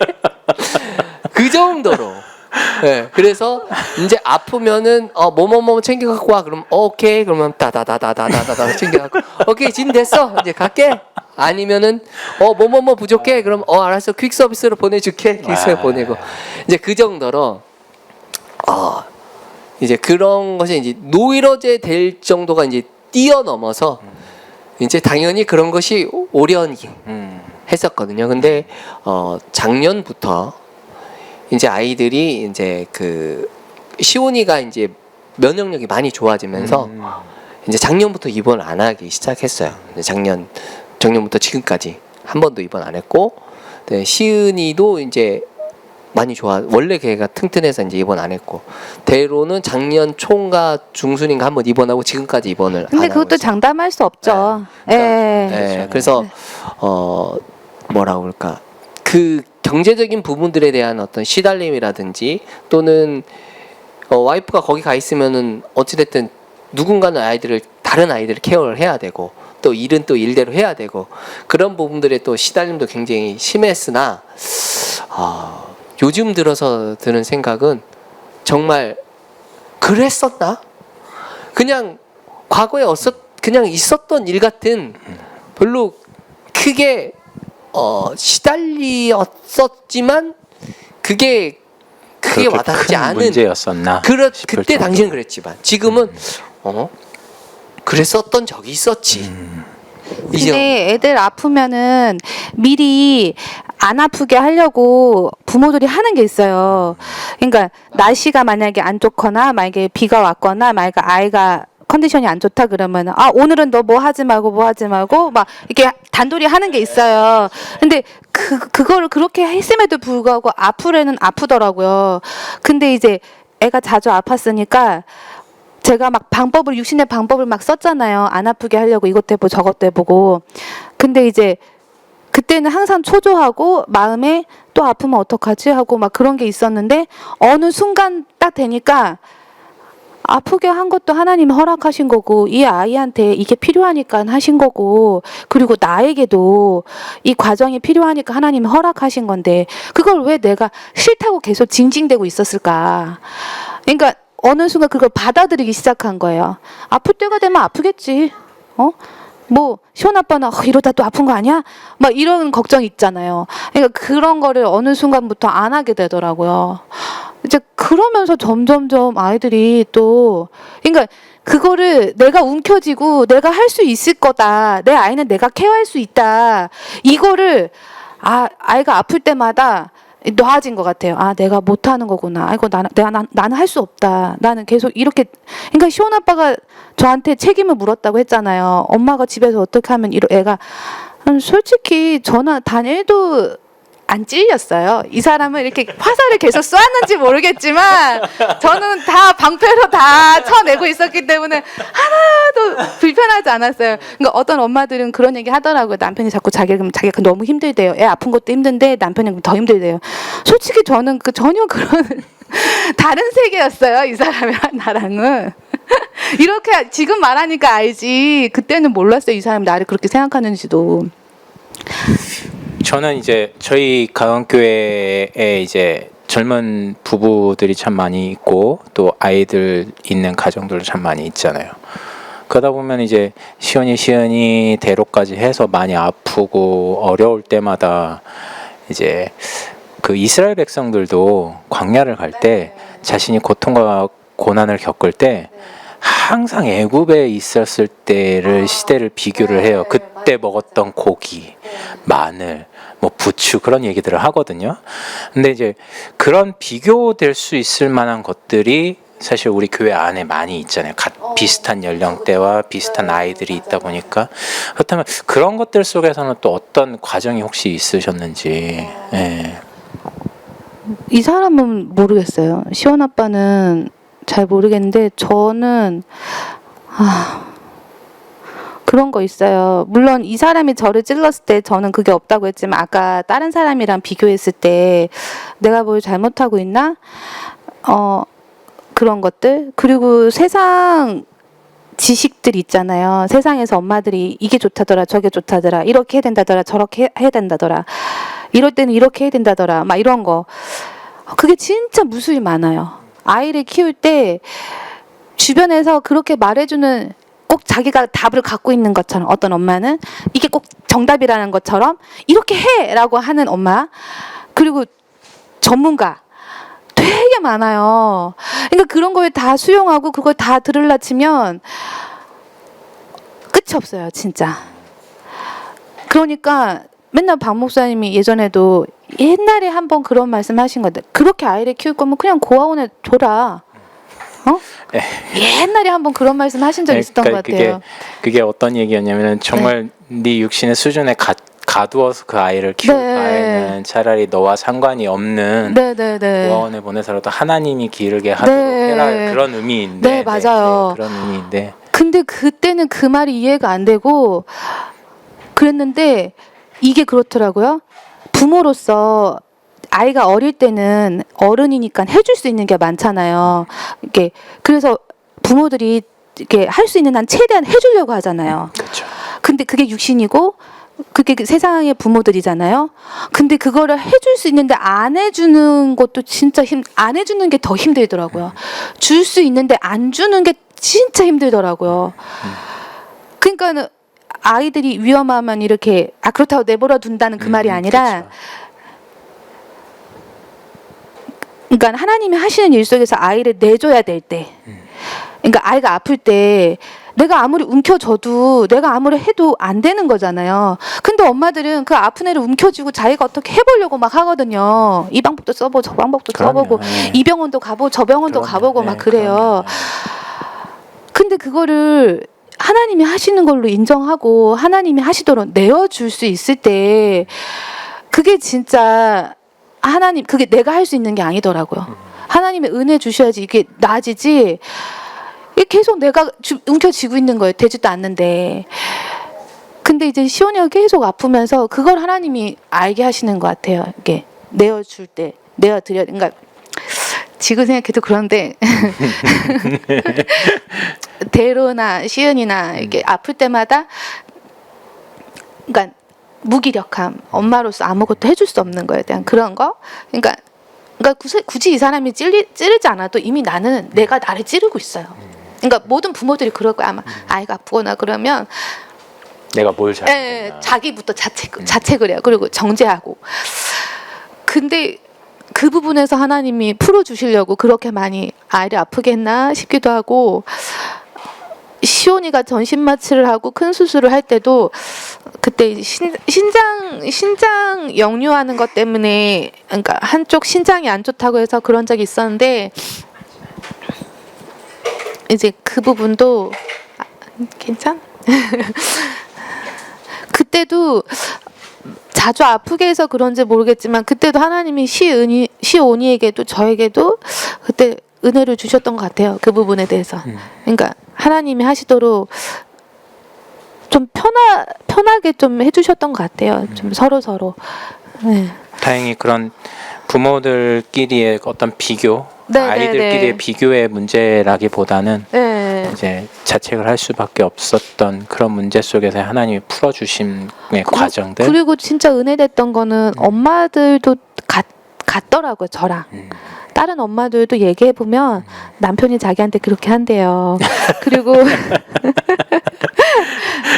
그 정도로. 네, 그래서 이제 아프면은 뭐뭐뭐 챙겨 갖고 와. 그럼 오케이. 그러면 다다다다다다다 챙겨 갖고 오케이 진 됐어. 이제 갈게. 아니면은 뭐뭐뭐 부족해. 그럼 알았어. 퀵 서비스로 보내줄게. 퀵 서비스 보내고 이제 그 정도로 이제 그런 것이 이제 노이로제 될 정도가 이제 뛰어넘어서 이제 당연히 그런 것이 오련이 했었거든요. 근데 작년부터 이제 아이들이 이제 그 시온이가 이제 면역력이 많이 좋아지면서 이제 작년부터 입원 안 하기 시작했어요. 작년부터 지금까지 한 번도 입원 안 했고, 네, 시은이도 이제 많이 원래 걔가 튼튼해서 이제 입원 안 했고, 대로는 작년 초인가 중순인가 한번 입원하고 지금까지 입원을. 근데 그것도 장담할 수 없죠. 네. 네. 그래서 뭐라 그럴까, 그 경제적인 부분들에 대한 어떤 시달림이라든지 또는 와이프가 거기 가 있으면은 어찌됐든 누군가는 다른 아이들을 케어를 해야 되고 또 일은 또 일대로 해야 되고 그런 부분들의 또 시달림도 굉장히 심했으나 요즘 들어서 드는 생각은 정말 그랬었나? 그냥 과거에 그냥 있었던 일 같은, 별로 크게 시달리었었지만 그게 크게 와닿지 않은 문제였었나? 그때 당시는 그랬지만 지금은 그랬었던 적이 있었지. 이제 근데 애들 아프면은 미리 안 아프게 하려고 부모들이 하는 게 있어요. 그러니까 날씨가 만약에 안 좋거나 만약에 비가 왔거나 만약에 아이가 컨디션이 안 좋다 그러면 오늘은 너 뭐 하지 말고 막 이렇게 단돌이 하는 게 있어요. 근데 그거를 그렇게 했음에도 불구하고 아프래는 아프더라고요. 근데 이제 애가 자주 아팠으니까 제가 막 육신의 방법을 막 썼잖아요. 안 아프게 하려고 이것도 해보고 저것도 해보고. 근데 이제 그때는 항상 초조하고 마음에 또 아프면 어떡하지 하고 막 그런 게 있었는데 어느 순간 딱 되니까 아프게 한 것도 하나님이 허락하신 거고 이 아이한테 이게 필요하니까 하신 거고 그리고 나에게도 이 과정이 필요하니까 하나님이 허락하신 건데 그걸 왜 내가 싫다고 계속 징징대고 있었을까. 그러니까 어느 순간 그걸 받아들이기 시작한 거예요. 아플 때가 되면 아프겠지. 뭐 시원 아빠는 이러다 또 아픈 거 아니야? 막 이런 걱정이 있잖아요. 그러니까 그런 거를 어느 순간부터 안 하게 되더라고요. 이제 그러면서 점점점 아이들이 또 그러니까 그거를 내가 움켜쥐고 내가 할 수 있을 거다. 내 아이는 내가 케어할 수 있다. 이거를 아이가 아플 때마다 놓아진 것 같아요. 내가 못하는 거구나. 아이고 나는 할 수 없다. 나는 계속 이렇게. 그러니까 시원 아빠가 저한테 책임을 물었다고 했잖아요. 엄마가 집에서 어떻게 하면 애가 솔직히 저는 단 1도 안 찔렸어요. 이 사람은 이렇게 화살을 계속 쏘았는지 모르겠지만 저는 다 방패로 다 쳐내고 있었기 때문에 하나도 불편하지 않았어요. 그러니까 어떤 엄마들은 그런 얘기 하더라고요. 남편이 자꾸 자기가 너무 힘들대요. 애 아픈 것도 힘든데 남편이 더 힘들대요. 솔직히 저는 전혀 그런 다른 세계였어요. 이 사람이랑 나랑은. 이렇게 지금 말하니까 알지. 그때는 몰랐어요. 이 사람이 나를 그렇게 생각하는지도. 저는 이제 저희 가원교회에 이제 젊은 부부들이 참 많이 있고 또 아이들 있는 가정들도 참 많이 있잖아요. 그러다 보면 이제 시은이 대로까지 해서 많이 아프고 어려울 때마다 이제 그 이스라엘 백성들도 광야를 갈 때 자신이 고통과 고난을 겪을 때 항상 애굽에 있었을 때를 시대를 비교를 해요. 그때 먹었던 고기, 마늘, 뭐 부추 그런 얘기들을 하거든요. 근데 이제 그런 비교될 수 있을 만한 것들이 사실 우리 교회 안에 많이 있잖아요. 비슷한 연령대와 비슷한 아이들이 있다 보니까 그렇다면 그런 것들 속에서는 또 어떤 과정이 혹시 있으셨는지. 예. 이 사람은 모르겠어요. 시원 아빠는 잘 모르겠는데 저는 그런 거 있어요. 물론 이 사람이 저를 찔렀을 때 저는 그게 없다고 했지만 아까 다른 사람이랑 비교했을 때 내가 뭘 잘못하고 있나? 그런 것들. 그리고 세상 지식들 있잖아요. 세상에서 엄마들이 이게 좋다더라, 저게 좋다더라, 이렇게 해야 된다더라, 저렇게 해야 된다더라, 이럴 때는 이렇게 해야 된다더라, 막 이런 거. 그게 진짜 무수히 많아요. 아이를 키울 때 주변에서 그렇게 말해주는, 꼭 자기가 답을 갖고 있는 것처럼, 어떤 엄마는 이게 꼭 정답이라는 것처럼 이렇게 해라고 하는 엄마, 그리고 전문가 되게 많아요. 그러니까 그런 걸 다 수용하고 그걸 다 들으려 치면 끝이 없어요, 진짜. 그러니까 맨날 박 목사님이 예전에도 옛날에 한번 그런 말씀하신 건데, 그렇게 아이를 키울 거면 그냥 고아원에 줘라. 옛날에 한번 그런 말씀하신 적 있었던 것 같아요. 그게 어떤 얘기였냐면은 정말 네 육신의 수준에 가두어서 그 아이를 키울 바에는 차라리 너와 상관이 없는 고아원에 보내서라도 하나님이 기르게 하도록 해라, 그런 의미인데. 네, 맞아요. 그런 의미인데. 근데 그때는 그 말이 이해가 안 되고 그랬는데 이게 그렇더라고요. 부모로서 아이가 어릴 때는 어른이니까 해줄 수 있는 게 많잖아요. 이렇게 그래서 부모들이 이렇게 할 수 있는 한 최대한 해주려고 하잖아요. 그렇죠. 근데 그게 육신이고 그게 세상의 부모들이잖아요. 근데 그거를 해줄 수 있는데 안 해주는 것도 진짜 안 해주는 게 더 힘들더라고요. 줄 수 있는데 안 주는 게 진짜 힘들더라고요. 그러니까 아이들이 위험하면 이렇게 그렇다고 내버려 둔다는 그 말이 아니라, 그렇죠. 그러니까 하나님이 하시는 일 속에서 아이를 내줘야 될 때, 그러니까 아이가 아플 때 내가 아무리 움켜줘도 내가 아무리 해도 안 되는 거잖아요. 근데 엄마들은 그 아픈 애를 움켜쥐고 자기가 어떻게 해보려고 막 하거든요. 이 방법도 써보고 저 방법도 써보고 이 병원도 가보고 저 병원도 가보고 막 그래요. 근데 그거를 하나님이 하시는 걸로 인정하고 하나님이 하시도록 내어줄 수 있을 때 그게 진짜 하나님, 그게 내가 할 수 있는 게 아니더라고요. 하나님의 은혜 주셔야지 이게 나아지지, 이게 계속 내가 움켜쥐고 있는 거예요. 되지도 않는데. 근데 이제 시온이가 계속 아프면서 그걸 하나님이 알게 하시는 것 같아요. 이게 내어줄 때, 내어드려. 그러니까 지금 생각해도 그런데 대로나 시은이나 이렇게 아플 때마다, 그러니까 무기력함, 엄마로서 아무것도 해줄 수 없는 거에 대한 그런 거. 그러니까 굳이 이 사람이 찌르지 않아도 이미 나는 내가 나를 찌르고 있어요. 그러니까 모든 부모들이 그럴 거야. 아마 아이가 아프거나 그러면 내가 뭘 잘했나. 자기부터 자책을 해요. 그리고 정죄하고. 근데 그 부분에서 하나님이 풀어주시려고 그렇게 많이 아이를 아프게 했나 싶기도 하고, 시온이가 전신 마취를 하고 큰 수술을 할 때도 그때 신장 역류하는 것 때문에, 그러니까 한쪽 신장이 안 좋다고 해서 그런 적이 있었는데, 이제 그 부분도 괜찮? 그때도 자주 아프게 해서 그런지 모르겠지만 그때도 하나님이 시온이에게도 저에게도 그때 은혜를 주셨던 것 같아요. 그 부분에 대해서. 그러니까 하나님이 하시도록 좀 편하게 좀 해주셨던 것 같아요. 좀 서로. 네. 다행히 그런 부모들끼리의 어떤 비교, 아이들끼리의 비교의 문제라기보다는 이제 자책을 할 수밖에 없었던 그런 문제 속에서 하나님이 풀어주심의 과정들. 그리고 진짜 은혜됐던 거는 엄마들도 같더라고요, 저랑. 다른 엄마들도 얘기해 보면 남편이 자기한테 그렇게 한대요. 그리고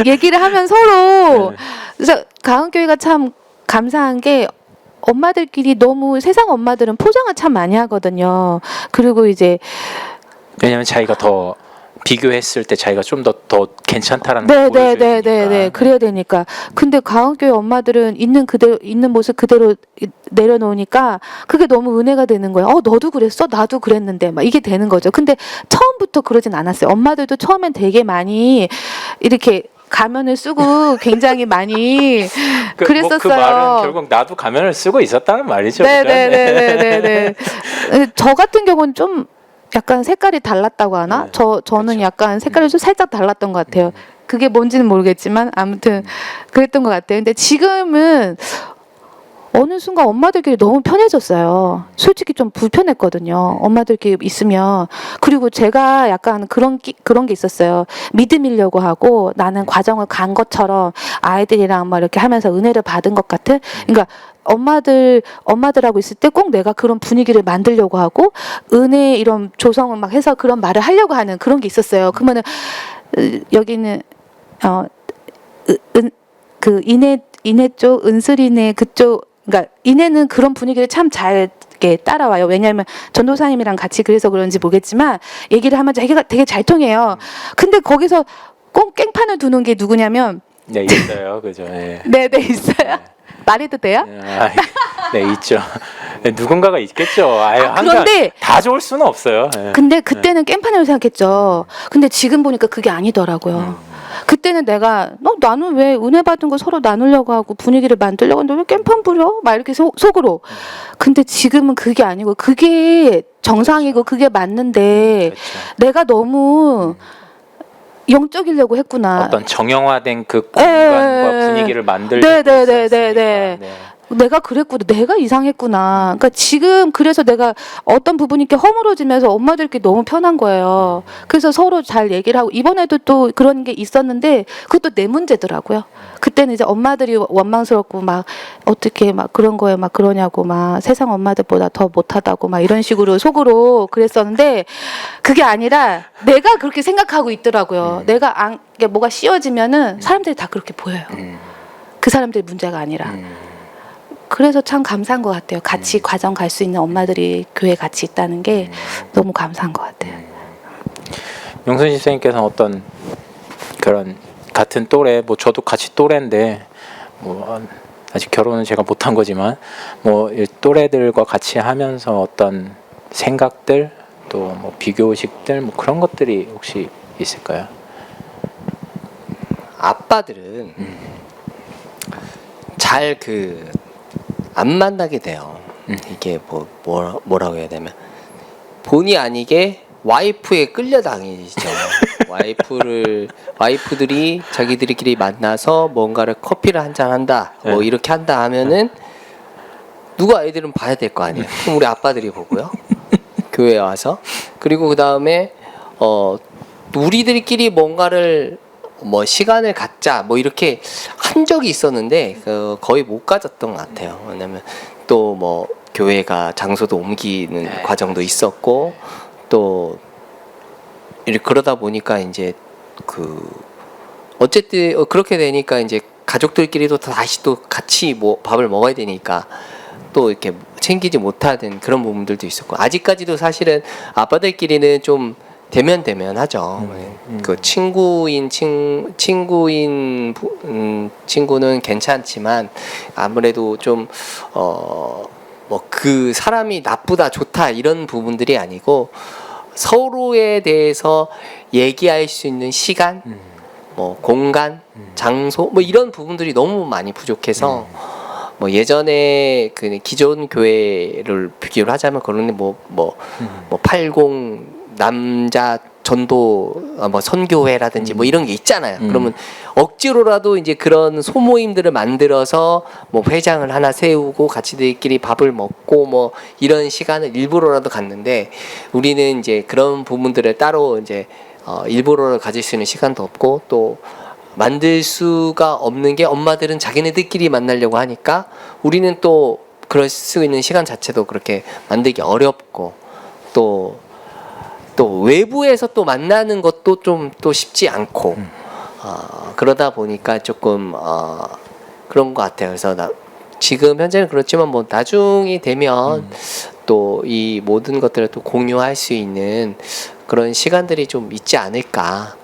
얘기를 하면 서로 그래서 가은교회가 참 감사한 게 엄마들끼리 너무 세상 엄마들은 포장을 참 많이 하거든요. 그리고 이제 왜냐면 자기가 더 비교했을 때 자기가 좀 더 괜찮다라는 걸 보여줘야 되니까. 네네네네 그래야 되니까. 근데 가은교회 엄마들은 있는 그대로 있는 모습 그대로 내려놓으니까 그게 너무 은혜가 되는 거예요. 너도 그랬어? 나도 그랬는데 막 이게 되는 거죠. 근데 처음부터 그러진 않았어요. 엄마들도 처음엔 되게 많이 이렇게 가면을 쓰고 굉장히 많이 그랬었어요. 그 말은 결국 나도 가면을 쓰고 있었다는 말이죠. 네네네네네. 저 같은 경우는 좀 약간 색깔이 달랐다고 하나? 네, 저는 그렇죠. 약간 색깔이 좀 살짝 달랐던 것 같아요. 그게 뭔지는 모르겠지만 아무튼 그랬던 것 같아요. 근데 지금은 어느 순간 엄마들끼리 너무 편해졌어요. 솔직히 좀 불편했거든요. 엄마들끼리 있으면. 그리고 제가 약간 그런 게 있었어요. 믿음이려고 하고 나는 과정을 간 것처럼 아이들이랑 막 이렇게 하면서 은혜를 받은 것 같은. 그러니까 엄마들하고 있을 때 꼭 내가 그런 분위기를 만들려고 하고 은혜 이런 조성을 막 해서 그런 말을 하려고 하는 그런 게 있었어요. 그러면은 여기는 그 이내 쪽 은슬이네 그쪽 그러니까 이내는 그런 분위기를 참 잘 따라와요. 왜냐하면 전도사님이랑 같이 그래서 그런지 모르겠지만 얘기를 하면 자기가 되게 잘 통해요. 근데 거기서 꼭 깽판을 두는 게 누구냐면 네, 있어요. 그죠. 네. 네 있어요. 말해도 돼요? 네, 있죠. 네, 누군가가 있겠죠. 항상 그런데 다 좋을 수는 없어요. 네. 근데 그때는 깽판이라고 생각했죠. 근데 지금 보니까 그게 아니더라고요. 그때는 내가 나는 왜 은혜 받은 거 서로 나누려고 하고 분위기를 만들려고 하는데 왜 깽판 부려? 막 이렇게 속으로. 근데 지금은 그게 아니고 그게 정상이고 그게 맞는데 그렇죠. 내가 너무 영적이려고 했구나. 어떤 정형화된 그 공간과 분위기를 만들려고 네네네네네. 내가 그랬구나. 내가 이상했구나. 그러니까 지금 그래서 내가 어떤 부분이 이렇게 허물어지면서 엄마들끼리 너무 편한 거예요. 그래서 서로 잘 얘기를 하고 이번에도 또 그런 게 있었는데 그것도 내 문제더라고요. 그때는 이제 엄마들이 원망스럽고 막 어떻게 막 그런 거에 막 그러냐고 막 세상 엄마들보다 더 못하다고 막 이런 식으로 속으로 그랬었는데 그게 아니라 내가 그렇게 생각하고 있더라고요. 내가 이게 뭐가 씌워지면은 사람들이 다 그렇게 보여요. 그 사람들이 문제가 아니라. 그래서 참 감사한 것 같아요. 같이 과정 갈 수 있는 엄마들이 교회에 같이 있다는 게 너무 감사한 것 같아요. 용순 집사님께서는 어떤 그런 같은 또래, 뭐 저도 같이 또래인데 뭐 아직 결혼은 제가 못한 거지만 뭐 또래들과 같이 하면서 어떤 생각들 또 뭐 비교의식들 뭐 그런 것들이 혹시 있을까요? 아빠들은 잘 안 만나게 돼요. 이게 뭐라고 해야 되면 본의 아니게 와이프에 끌려다니죠. 와이프들이 자기들끼리 만나서 뭔가를 커피를 한잔 한다, 뭐 이렇게 한다 하면은 누가 아이들은 봐야 될 거 아니에요. 그럼 우리 아빠들이 보고요. 교회에 와서 그리고 그 다음에 우리들끼리 뭔가를 뭐 시간을 갖자 뭐 이렇게 한 적이 있었는데 거의 못 가졌던 것 같아요. 왜냐면 또 뭐 교회가 장소도 옮기는 과정도 있었고 또 이렇게 그러다 보니까 이제 어쨌든 그렇게 되니까 이제 가족들끼리도 다시 또 같이 뭐 밥을 먹어야 되니까 또 이렇게 챙기지 못하는 그런 부분들도 있었고 아직까지도 사실은 아빠들끼리는 좀 대면 하죠. 그 친구는 괜찮지만 아무래도 좀 뭐 그 사람이 나쁘다 좋다 이런 부분들이 아니고 서로에 대해서 얘기할 수 있는 시간, 뭐 공간, 장소 뭐 이런 부분들이 너무 많이 부족해서 뭐 예전에 그 기존 교회를 비교를 하자면 그런 뭐 80 남자 전도 뭐 선교회라든지 뭐 이런 게 있잖아요. 그러면 억지로라도 이제 그런 소모임들을 만들어서 뭐 회장을 하나 세우고 같이들끼리 밥을 먹고 뭐 이런 시간을 일부러라도 갖는데 우리는 이제 그런 부분들을 따로 이제 일부러 가질 수 있는 시간도 없고 또 만들 수가 없는 게 엄마들은 자기네들끼리 만나려고 하니까 우리는 또 그럴 수 있는 시간 자체도 그렇게 만들기 어렵고 또 외부에서 또 만나는 것도 좀 또 쉽지 않고 그러다 보니까 조금 그런 것 같아요. 그래서 지금 현재는 그렇지만 뭐 나중이 되면 또 이 모든 것들을 또 공유할 수 있는 그런 시간들이 좀 있지 않을까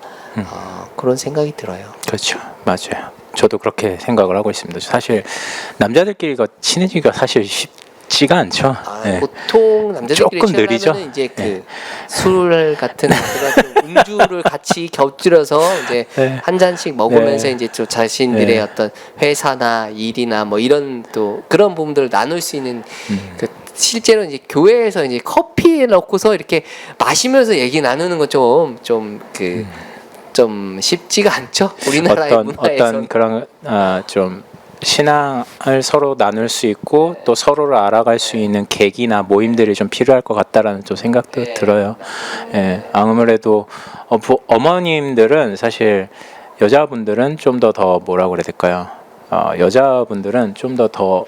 그런 생각이 들어요. 그렇죠. 맞아요. 저도 그렇게 생각을 하고 있습니다. 사실 남자들끼리 친해지기가 사실 쉽지가 않죠. 네. 보통 남자들끼리 조금 느리죠. 친하면은 이제 그 술 같은 그런 좀 음주를 같이 겹들여서 이제 네. 한 잔씩 먹으면서 네. 이제 또 자신들의 네. 어떤 회사나 일이나 뭐 이런 또 그런 부분들을 나눌 수 있는 그 실제로 이제 교회에서 이제 커피에 넣고서 이렇게 마시면서 얘기 나누는 거 좀 쉽지가 않죠. 우리나라의 문화에서. 어떤 그런 좀 신앙을 서로 나눌 수 있고 또 서로를 알아갈 수 있는 계기나 모임들이 좀 필요할 것 같다라는 좀 생각도 들어요. 예, 아무래도 어머님들은 사실 여자분들은 좀 더 뭐라고 그래야 될까요? 여자분들은 좀 더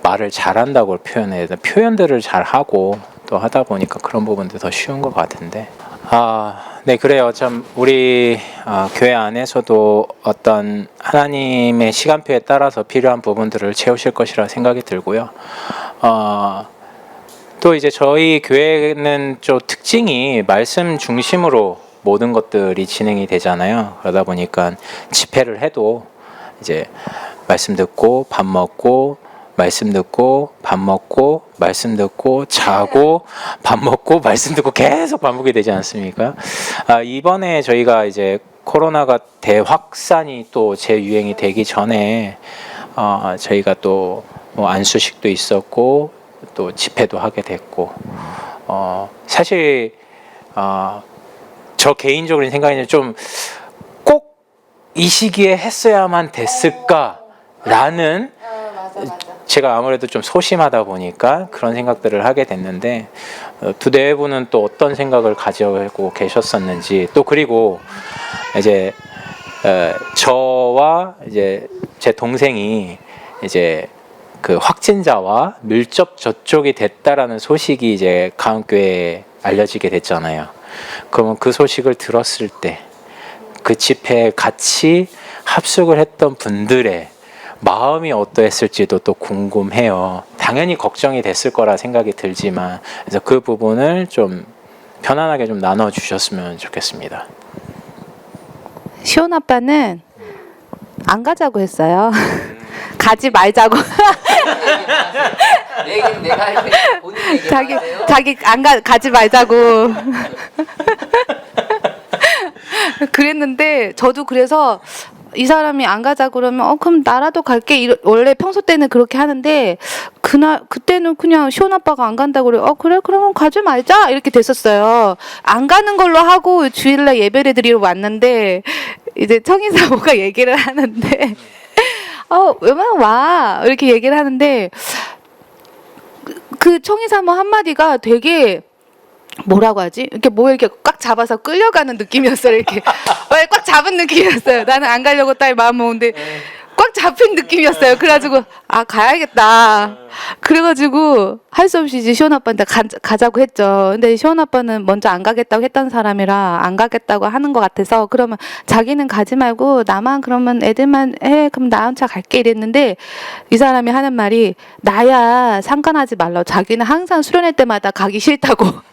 말을 잘한다고 표현해야 돼. 표현들을 잘 하고 또 하다 보니까 그런 부분도 더 쉬운 것 같은데. 네, 그래요. 참 우리 교회 안에서도 어떤 하나님의 시간표에 따라서 필요한 부분들을 채우실 것이라 생각이 들고요. 또 이제 저희 교회는 좀 특징이 말씀 중심으로 모든 것들이 진행이 되잖아요. 그러다 보니까 집회를 해도 이제 말씀 듣고 밥 먹고 말씀 듣고 밥 먹고 말씀 듣고 자고 밥 먹고 말씀 듣고 계속 반복이 되지 않습니까? 이번에 저희가 이제 코로나가 대확산이 또 재유행이 되기 전에 저희가 또 뭐 안수식도 있었고 또 집회도 하게 됐고 사실 저 개인적으로 생각에는 좀 꼭 이 시기에 했어야만 됐을까라는 제가 아무래도 좀 소심하다 보니까 그런 생각들을 하게 됐는데 두 대부는 또 어떤 생각을 가지고 계셨었는지 또 그리고 이제 저와 이제 제 동생이 이제 그 확진자와 밀접 접촉이 됐다라는 소식이 이제 가운교회에 알려지게 됐잖아요. 그러면 그 소식을 들었을 때 그 집회에 같이 합숙을 했던 분들의 마음이 어떠했을지도 또 궁금해요. 당연히 걱정이 됐을 거라 생각이 들지만 그래서 그 부분을 좀 편안하게 좀 나눠 주셨으면 좋겠습니다. 시온 아빠는 안 가자고 했어요. 가지 말자고. 내 얘기는 내가 할 테니까 본인 얘기 자기 가지 말자고. 그랬는데 저도 그래서 이 사람이 안 가자 그러면 그럼 나라도 갈게. 원래 평소 때는 그렇게 하는데 그때는 그냥 시온 아빠가 안 간다고 그래. 그래 그러면 가지 말자 이렇게 됐었어요. 안 가는 걸로 하고 주일날 예배를 드리러 왔는데 이제 청인사모가 얘기를 하는데 왜냐면 와 이렇게 얘기를 하는데 그 청인사모 한마디가 되게 뭐라고 하지? 이렇게 뭐 이렇게 꽉 잡아서 끌려가는 느낌이었어요. 이렇게 꽉 잡은 느낌이었어요. 나는 안 가려고 딸 마음 먹는데 꽉 잡힌 느낌이었어요. 그래가지고 가야겠다. 그래가지고 할 수 없이 이제 시온 아빠한테 가자고 했죠. 근데 시온 아빠는 먼저 안 가겠다고 했던 사람이라 안 가겠다고 하는 것 같아서 그러면 자기는 가지 말고 나만 그러면 애들만 해. 그럼 나 혼자 갈게 이랬는데 이 사람이 하는 말이 나야 상관하지 말라. 자기는 항상 수련회 때마다 가기 싫다고.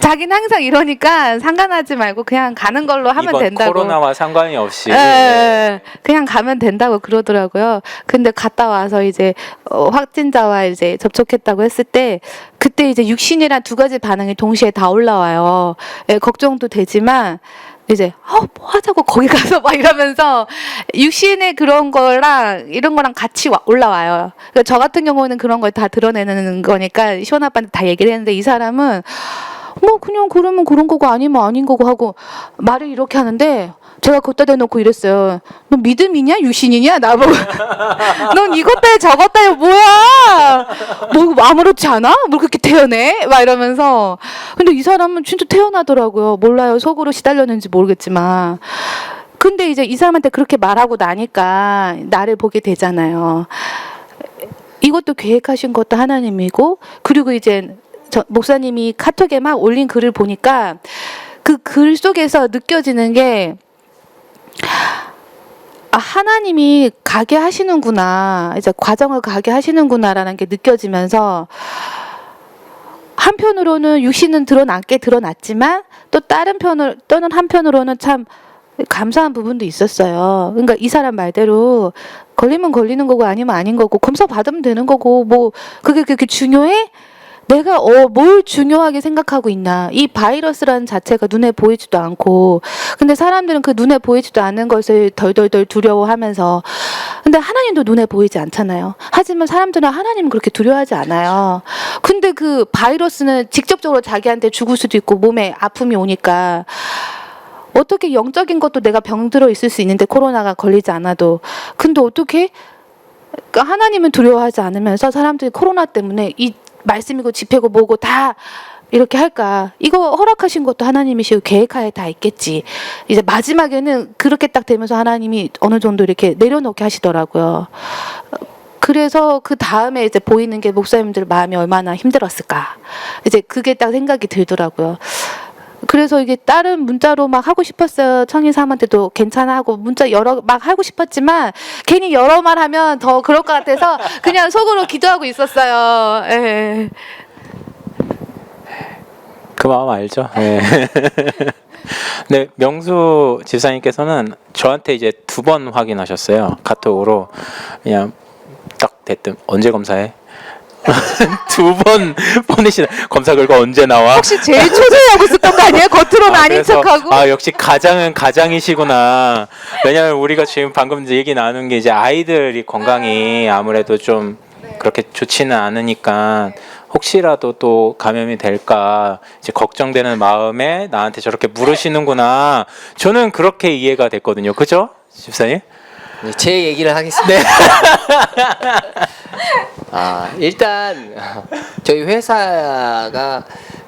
자기는 항상 이러니까 상관하지 말고 그냥 가는 걸로 하면 이번 된다고. 코로나와 상관이 없이 그냥 가면 된다고 그러더라고요. 근데 갔다 와서 이제 확진자와 이제 접촉했다고 했을 때 그때 이제 육신이랑 두 가지 반응이 동시에 다 올라와요. 걱정도 되지만 이제 뭐 하자고 거기 가서 막 이러면서 육신의 그런 거랑 이런 거랑 같이 올라와요. 그러니까 저 같은 경우는 그런 걸 다 드러내는 거니까 시원 아빠한테 다 얘기를 했는데 이 사람은 뭐 그냥 그러면 그런 거고 아니면 아닌 거고 하고 말을 이렇게 하는데 제가 걷다 대놓고 이랬어요. 너 믿음이냐 육신이냐 나보고 넌 이것 따위 저것 따위 뭐야 뭐 아무렇지 않아? 뭐 그렇게 태어내? 막 이러면서 근데 이 사람은 진짜 태어나더라고요. 몰라요. 속으로 시달렸는지 모르겠지만 근데 이제 이 사람한테 그렇게 말하고 나니까 나를 보게 되잖아요. 이것도 계획하신 것도 하나님이고, 그리고 이제 목사님이 카톡에 막 올린 글을 보니까 그 글 속에서 느껴지는 게, 아, 하나님이 가게 하시는구나, 이제 과정을 가게 하시는구나라는 게 느껴지면서, 한편으로는 육신은 드러났지만 또 또는 한편으로는 참 감사한 부분도 있었어요. 그러니까 이 사람 말대로 걸리면 걸리는 거고 아니면 아닌 거고 검사 받으면 되는 거고, 뭐 그게 그렇게 중요해? 내가 뭘 중요하게 생각하고 있나. 이 바이러스라는 자체가 눈에 보이지도 않고, 근데 사람들은 그 눈에 보이지도 않는 것을 덜덜덜 두려워하면서, 근데 하나님도 눈에 보이지 않잖아요. 하지만 사람들은 하나님은 그렇게 두려워하지 않아요. 근데 그 바이러스는 직접적으로 자기한테 죽을 수도 있고 몸에 아픔이 오니까, 어떻게 영적인 것도 내가 병들어 있을 수 있는데 코로나가 걸리지 않아도, 근데 어떻게 그러니까 하나님은 두려워하지 않으면서 사람들이 코로나 때문에 이 말씀이고 집회고 뭐고 다 이렇게 할까? 이거 허락하신 것도 하나님이시고 계획하에 다 있겠지. 이제 마지막에는 그렇게 딱 되면서 하나님이 어느 정도 이렇게 내려놓게 하시더라고요. 그래서 그 다음에 이제 보이는 게 목사님들 마음이 얼마나 힘들었을까. 이제 그게 딱 생각이 들더라고요. 그래서 이게 다른 문자로 막 하고 싶었어요. 청인사한테도 괜찮아 하고 문자 여러 막 하고 싶었지만 괜히 여러 말 하면 더 그럴 것 같아서 그냥 속으로 기도하고 있었어요. 예. 그 마음 알죠? 네. 네, 명수 집사님께서는 저한테 이제 2번 확인하셨어요. 카톡으로. 그냥 딱 됐든 언제 검사해? 2번 보내시는 검사 결과 언제 나와? 혹시 제일 초조해하고 있었던 거 아니에요? 겉으로는 아닌 그래서, 척하고. 역시 가장은 가장이시구나. 왜냐면 우리가 지금 방금 얘기 나눈 게 이제 아이들이 건강이 아무래도 좀 그렇게 좋지는 않으니까 혹시라도 또 감염이 될까 이제 걱정되는 마음에 나한테 저렇게 물으시는구나. 저는 그렇게 이해가 됐거든요. 그죠, 집사님? 네, 제 얘기를 하겠습니다. 일단 저희 회사가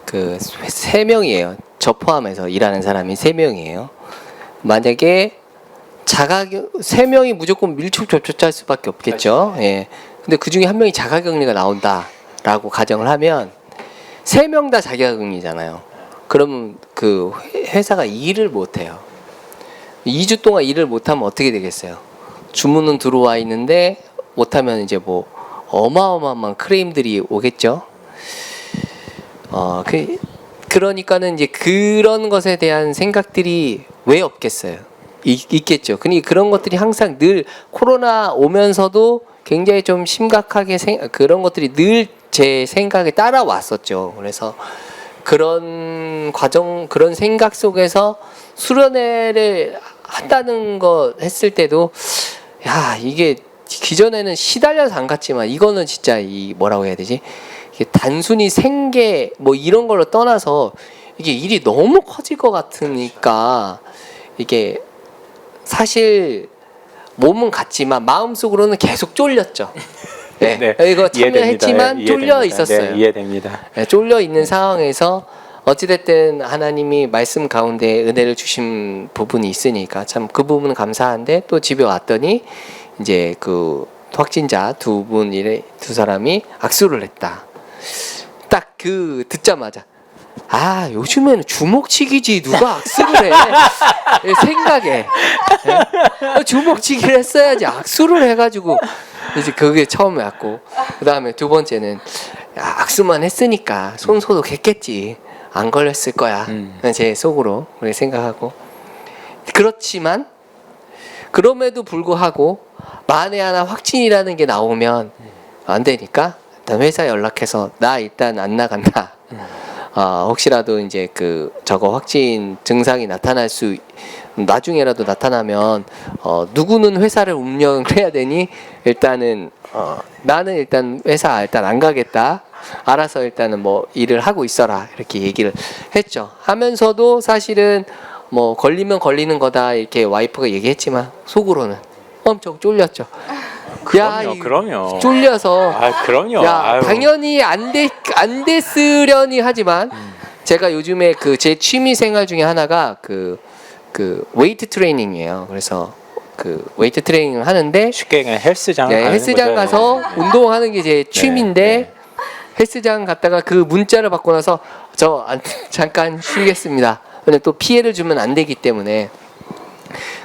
그 3명이에요. 저 포함해서 일하는 사람이 3명이에요. 만약에 3명이 무조건 밀접 접촉자일 수밖에 없겠죠. 예. 근데 그 중에 1명이 자가격리가 나온다라고 가정을 하면 3명 다 자가격리잖아요. 그러면 그 회사가 일을 못 해요. 2주 동안 일을 못 하면 어떻게 되겠어요? 주문은 들어와 있는데 못하면 이제 뭐 어마어마한 크레임들이 오겠죠. 그러니까는 이제 그런 것에 대한 생각들이 왜 없겠어요? 있겠죠. 그러니까 그런 것들이 항상 늘 코로나 오면서도 굉장히 좀 심각하게 그런 것들이 늘 제 생각에 따라왔었죠. 그래서 그런 과정, 그런 생각 속에서 수련회를 한다는 거 했을 때도 야, 이게 기존에는 시달려서 안 갔지만 이거는 진짜 이 뭐라고 해야 되지? 이게 단순히 생계 뭐 이런 걸로 떠나서 이게 일이 너무 커질 것 같으니까 이게 사실 몸은 갔지만 마음속으로는 계속 쫄렸죠. 네. 네, 이거 참여했지만 이해됩니다. 쫄려 있었어요. 네, 이해됩니다. 네, 쫄려 있는 상황에서 어찌됐든 하나님이 말씀 가운데 은혜를 주신 부분이 있으니까 참 그 부분은 감사한데, 또 집에 왔더니 이제 그 확진자 두 사람이 악수를 했다. 딱 그 듣자마자 요즘에는 주먹치기지 누가 악수를 해. 생각에 주먹치기를 했어야지 악수를 해가지고 이제 그게 처음에 왔고, 그 다음에 2번째는 악수만 했으니까 손 소독했겠지, 안 걸렸을 거야. 제 속으로 그렇게 생각하고, 그렇지만 그럼에도 불구하고 만에 하나 확진이라는 게 나오면 안 되니까 일단 회사에 연락해서 나 일단 안 나간다. 혹시라도 이제 저거 확진 증상이 나중에라도 나타나면 누구는 회사를 운영을 해야 되니 일단은 나는 일단 회사 일단 안 가겠다. 알아서 일단은 뭐 일을 하고 있어라, 이렇게 얘기를 했죠. 하면서도 사실은 뭐 걸리면 걸리는 거다 이렇게 와이프가 얘기했지만 속으로는 엄청 쫄렸죠. 그럼요. 쫄려서 그럼요. 당연히 안 됐으려니 하지만 제가 요즘에 제 취미 생활 중에 하나가 그 웨이트 트레이닝이에요. 그래서 그 웨이트 트레이닝을 하는데 쉽게 그냥 헬스장 네, 가는 헬스장 거죠. 가서 운동하는 게 제 취미인데 네. 헬스장 갔다가 그 문자를 받고 나서 잠깐 쉬겠습니다. 근데 또 피해를 주면 안 되기 때문에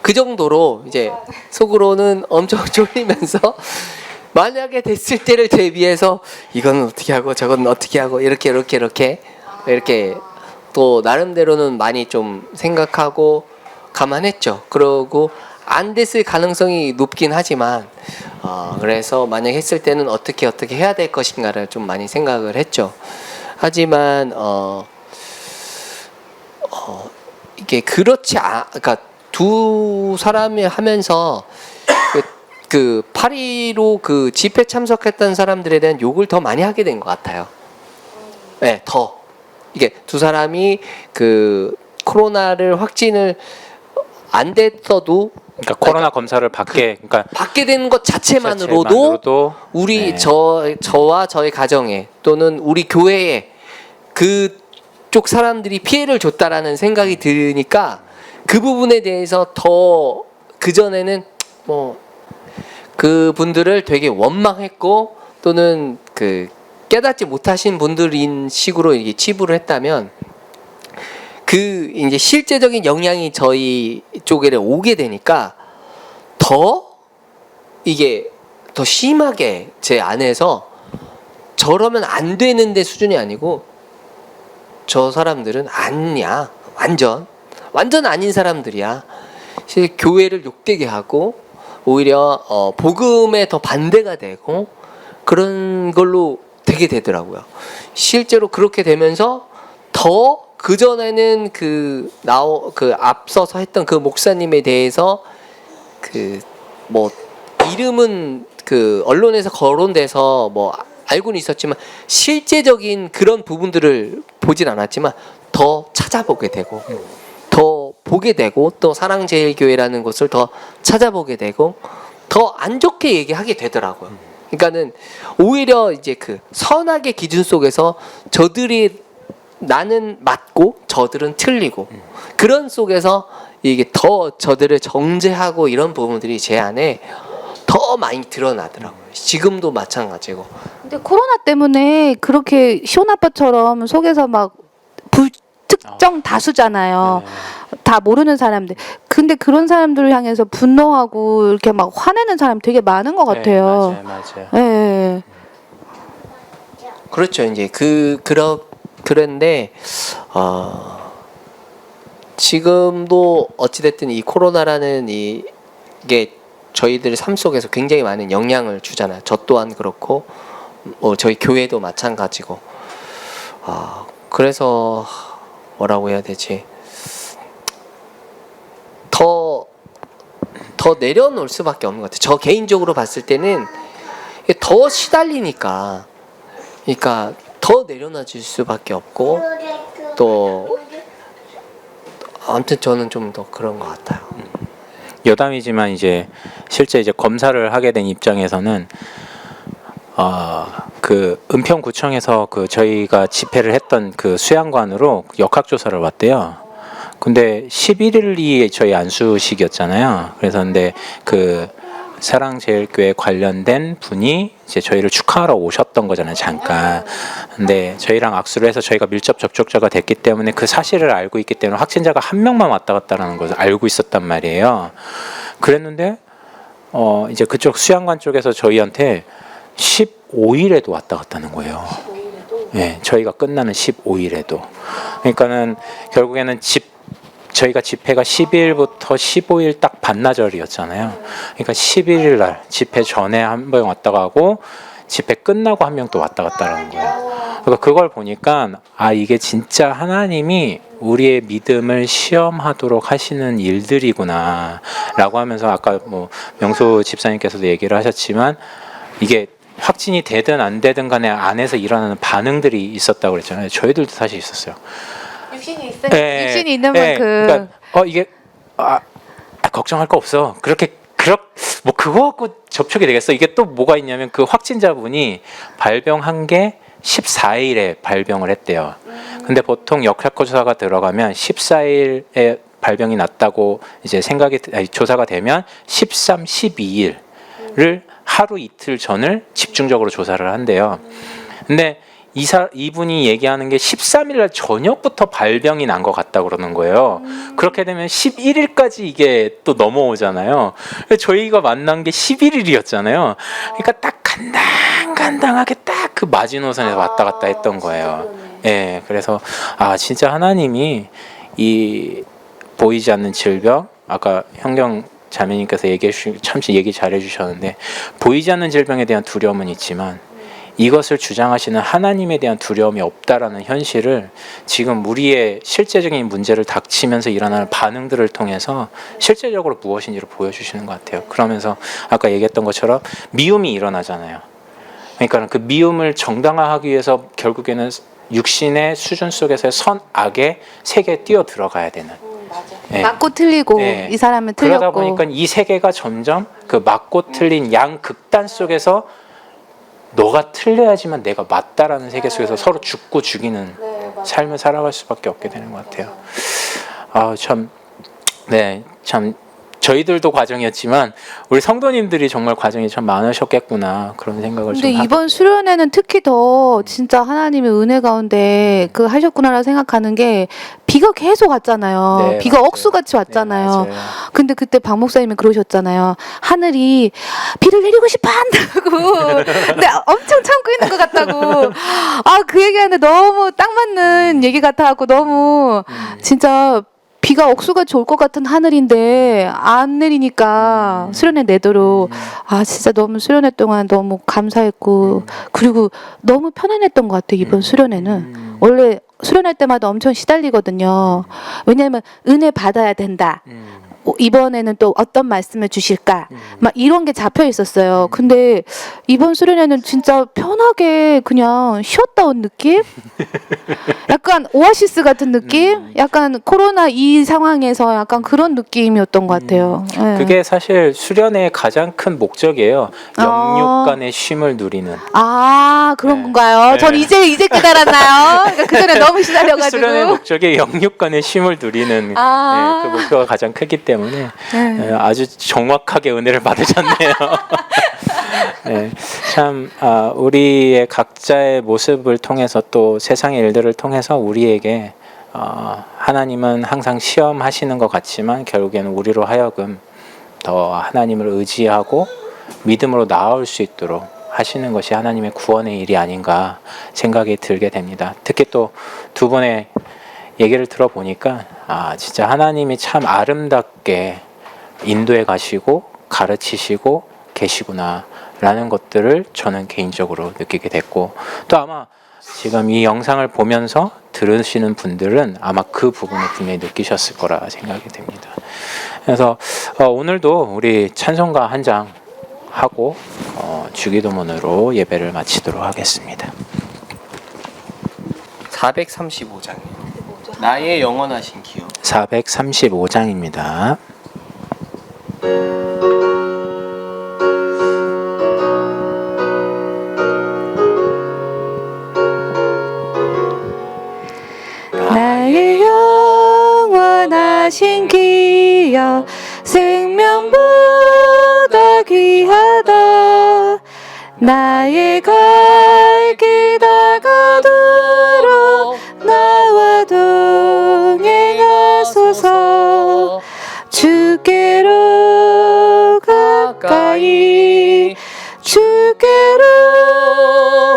그 정도로 이제 속으로는 엄청 쫄리면서 만약에 됐을 때를 대비해서 이건 어떻게 하고 저건 어떻게 하고 이렇게 또 나름대로는 많이 좀 생각하고 감안했죠. 그러고 안 됐을 가능성이 높긴 하지만 그래서 만약 했을 때는 어떻게 해야 될 것인가를 좀 많이 생각을 했죠. 하지만 이게 그러니까 두 사람이 하면서 그 8.15 그 집회 참석했던 사람들에 대한 욕을 더 많이 하게 된 것 같아요. 네, 더 이게 두 사람이 그 코로나를 확진을 안 됐어도 그러니까 코로나 검사를 그러니까 받게 되는 것 자체만으로도 우리 네. 저와 저의 가정에 또는 우리 교회에 그쪽 사람들이 피해를 줬다라는 생각이 드니까 그 부분에 대해서 더 그전에는 뭐 그분들을 되게 원망했고 또는 그 깨닫지 못하신 분들인 식으로 이게 치부를 했다면 그 이제 실제적인 영향이 저희 쪽에 오게 되니까 더 이게 더 심하게 제 안에서 저러면 안 되는데 수준이 아니고 저 사람들은 아니야 완전 아닌 사람들이야. 사실 교회를 욕되게 하고 오히려 복음에 더 반대가 되고 그런 걸로 되게 되더라고요. 실제로 그렇게 되면서 더 그전에는 그 앞서서 했던 그 목사님에 대해서 그 뭐 이름은 그 언론에서 거론돼서 뭐 알고는 있었지만 실제적인 그런 부분들을 보진 않았지만 더 찾아보게 되고 더 보게 되고 또 사랑제일교회라는 곳을 더 찾아보게 되고 더 안 좋게 얘기하게 되더라고요. 그러니까는 오히려 이제 그 선악의 기준 속에서 저들이 나는 맞고 저들은 틀리고 그런 속에서 이게 더 저들을 정죄하고 이런 부분들이 제 안에 더 많이 드러나더라고요. 지금도 마찬가지고. 근데 코로나 때문에 그렇게 시온 아빠처럼 속에서 막 불특정 다수잖아요. 다 모르는 사람들. 근데 그런 사람들을 향해서 분노하고 이렇게 막 화내는 사람 되게 많은 것 같아요. 네, 맞아요. 예. 그렇죠. 이제 그런데 지금도 어찌됐든 이 코로나라는 이게 저희들 삶 속에서 굉장히 많은 영향을 주잖아요. 저 또한 그렇고 저희 교회도 마찬가지고. 그래서 뭐라고 해야 되지? 더 내려놓을 수밖에 없는 것 같아요. 저 개인적으로 봤을 때는 더 시달리니까, 그러니까 더 내려놔줄 수밖에 없고 또 아무튼 저는 좀 더 그런 것 같아요. 여담이지만 이제 실제 이제 검사를 하게 된 입장에서는 그 은평구청에서 그 저희가 집회를 했던 그 수양관으로 역학조사를 왔대요. 근데 11일이 저희 안수식이었잖아요. 그래서 근데 그 사랑제일교회 관련된 분이 이제 저희를 축하하러 오셨던 거잖아요, 잠깐. 근데 저희랑 악수를 해서 저희가 밀접 접촉자가 됐기 때문에 그 사실을 알고 있기 때문에 확진자가 한 명만 왔다 갔다라는 것을 알고 있었단 말이에요. 그랬는데 이제 그쪽 수양관 쪽에서 저희한테 15일에도 왔다 갔다는 거예요. 네, 저희가 끝나는 15일에도. 그러니까는 결국에는 저희가 집회가 12일부터 15일 딱 반나절이었잖아요. 그러니까 11일 날 집회 전에 한 명 왔다 가고 집회 끝나고 한 명 또 왔다 갔다라는 거예요. 그러니까 그걸 보니까 이게 진짜 하나님이 우리의 믿음을 시험하도록 하시는 일들이구나 라고 하면서 아까 뭐 명수 집사님께서도 얘기를 하셨지만 이게 확진이 되든 안 되든 간에 안에서 일어나는 반응들이 있었다고 그랬잖아요. 저희들도 사실 있었어요. 육신이 있는 만큼. 그러니까 이게 걱정할 거 없어. 뭐 그거 갖고 접촉이 되겠어. 이게 또 뭐가 있냐면 그 확진자분이 발병한 게 14일에 발병을 했대요. 근데 보통 역학조사가 들어가면 14일에 발병이 났다고 이제 조사가 되면 13, 12일을 하루 이틀 전을 집중적으로 조사를 한대요. 근데 이분이 얘기하는 게 13일 날 저녁부터 발병이 난 것 같다 그러는 거예요. 그렇게 되면 11일까지 이게 또 넘어오잖아요. 저희가 만난 게 11일이었잖아요. 그러니까 딱 간당하게 딱 그 마지노선에서 왔다 갔다 했던 거예요. 예, 그래서 진짜 하나님이 이 보이지 않는 질병, 아까 현경 자매님께서 참 얘기 잘해 주셨는데, 보이지 않는 질병에 대한 두려움은 있지만 이것을 주장하시는 하나님에 대한 두려움이 없다라는 현실을 지금 우리의 실제적인 문제를 닥치면서 일어나는 반응들을 통해서 실제적으로 무엇인지를 보여주시는 것 같아요. 그러면서 아까 얘기했던 것처럼 미움이 일어나잖아요. 그러니까 그 미움을 정당화하기 위해서 결국에는 육신의 수준 속에서의 선악의 세계에 뛰어 들어가야 되는. 네. 맞고 틀리고 네. 이 사람은 틀렸고. 그러다 보니까 이 세계가 점점 그 맞고 틀린 양극단 속에서 너가 틀려야지만 내가 맞다라는 세계 속에서 서로 죽고 죽이는 삶을 살아갈 수밖에 없게 되는 것 같아요. 참 저희들도 과정이었지만 우리 성도님들이 정말 과정이 참 많으셨겠구나 그런 생각을 좀 근데 하게 이번 돼요. 수련회는 특히 더 진짜 하나님의 은혜 가운데 그 하셨구나라 생각하는 게 비가 계속 왔잖아요. 네, 비가 맞아요. 억수같이 왔잖아요. 네, 맞아요. 근데 그때 박 목사님이 그러셨잖아요. 하늘이 비를 내리고 싶어 한다고. 근데 엄청 참고 있는 것 같다고. 그 얘기하는데 너무 딱 맞는 얘기 같아갖고 너무 진짜 비가 억수같이 올 것 같은 하늘인데 안 내리니까 수련회 내도록 진짜 너무 수련회 동안 너무 감사했고 그리고 너무 편안했던 것 같아요. 이번 수련회는 원래 수련할 때마다 엄청 시달리거든요. 왜냐하면 은혜 받아야 된다. 이번에는 또 어떤 말씀을 주실까? 막 이런 게 잡혀 있었어요. 근데 이번 수련회는 진짜 편하게 그냥 쉬었다 온 느낌? 약간 오아시스 같은 느낌? 약간 코로나 이 상황에서 약간 그런 느낌이었던 것 같아요. 네. 그게 사실 수련의 가장 큰 목적이에요. 영육 간의 쉼을 누리는. 그런 네. 건가요? 네. 전 이제 깨달았나요? 그러니까 그 전에 너무 시달려가지고. 수련의 목적이 영육 간의 쉼을 누리는 그 목표가 가장 크기 때문에 아주 정확하게 은혜를 받으셨네요. 네, 참 우리의 각자의 모습을 통해서 또 세상의 일들을 통해서 우리에게 하나님은 항상 시험하시는 것 같지만 결국에는 우리로 하여금 더 하나님을 의지하고 믿음으로 나아올 수 있도록 하시는 것이 하나님의 구원의 일이 아닌가 생각이 들게 됩니다. 특히 또 두 분의 얘기를 들어보니까 진짜 하나님이 참 아름답게 인도해 가시고 가르치시고 계시구나 라는 것들을 저는 개인적으로 느끼게 됐고, 또 아마 지금 이 영상을 보면서 들으시는 분들은 아마 그 부분을 분명히 느끼셨을 거라 생각이 됩니다. 그래서 오늘도 우리 찬송가 한 장 하고 주기도문으로 예배를 마치도록 하겠습니다. 435장이에요. 나의 영원하신 기업. 435장입니다. 나의 영원하신 기여 생명보다 귀하다. 나의 갈 길 다가도록 나와 동행하소서. 주께로 가까이 주께로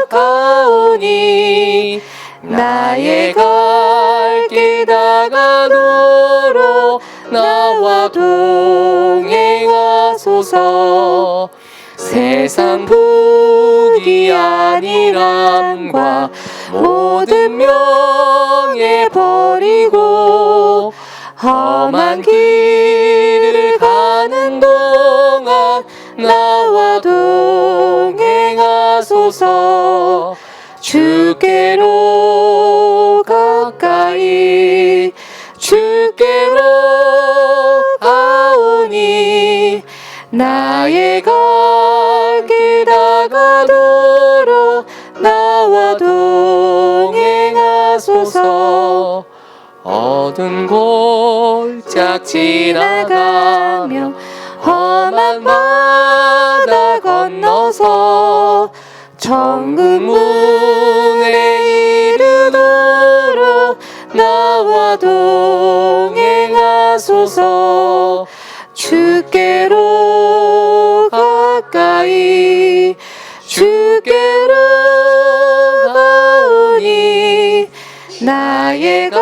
가오니 나의 갈 길 다가도록 나와 동행하소서. 세상 부귀 아니람과 모든 명예 버리고 험한 길을 가는 동안 나와 동행하소서. 주께로 가까이 주께로 가오니 나의 갈 길 다가도록 나와 동행하소서. 어두운 골짝 지나가며 험한 바다 건너서 천국 문에 이르도록 나와 동행하소서. 주께로 가까이 주께로 가오니 나의 갈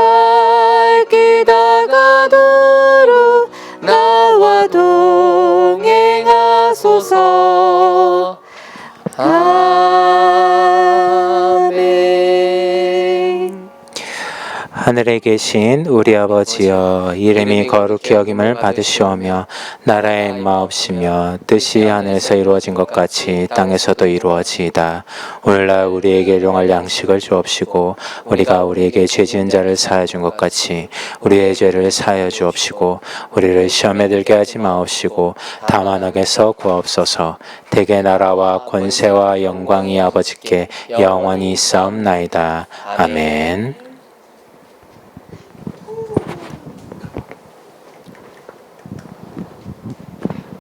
길 다가도록 나와 동행하소서. 아멘. 하늘에 계신 우리 아버지여, 이름이 거룩히 여김을 받으시오며 나라의 임하옵시며 뜻이 하늘에서 이루어진 것 같이 땅에서도 이루어지이다. 오늘날 우리에게 일용할 양식을 주옵시고 우리가 우리에게 죄 지은 자를 사하여 준 것 같이 우리의 죄를 사하여 주옵시고 우리를 시험에 들게 하지 마옵시고 다만 악에서 구하옵소서. 대개 나라와 권세와 영광이 아버지께 영원히 있사옵나이다. 아멘.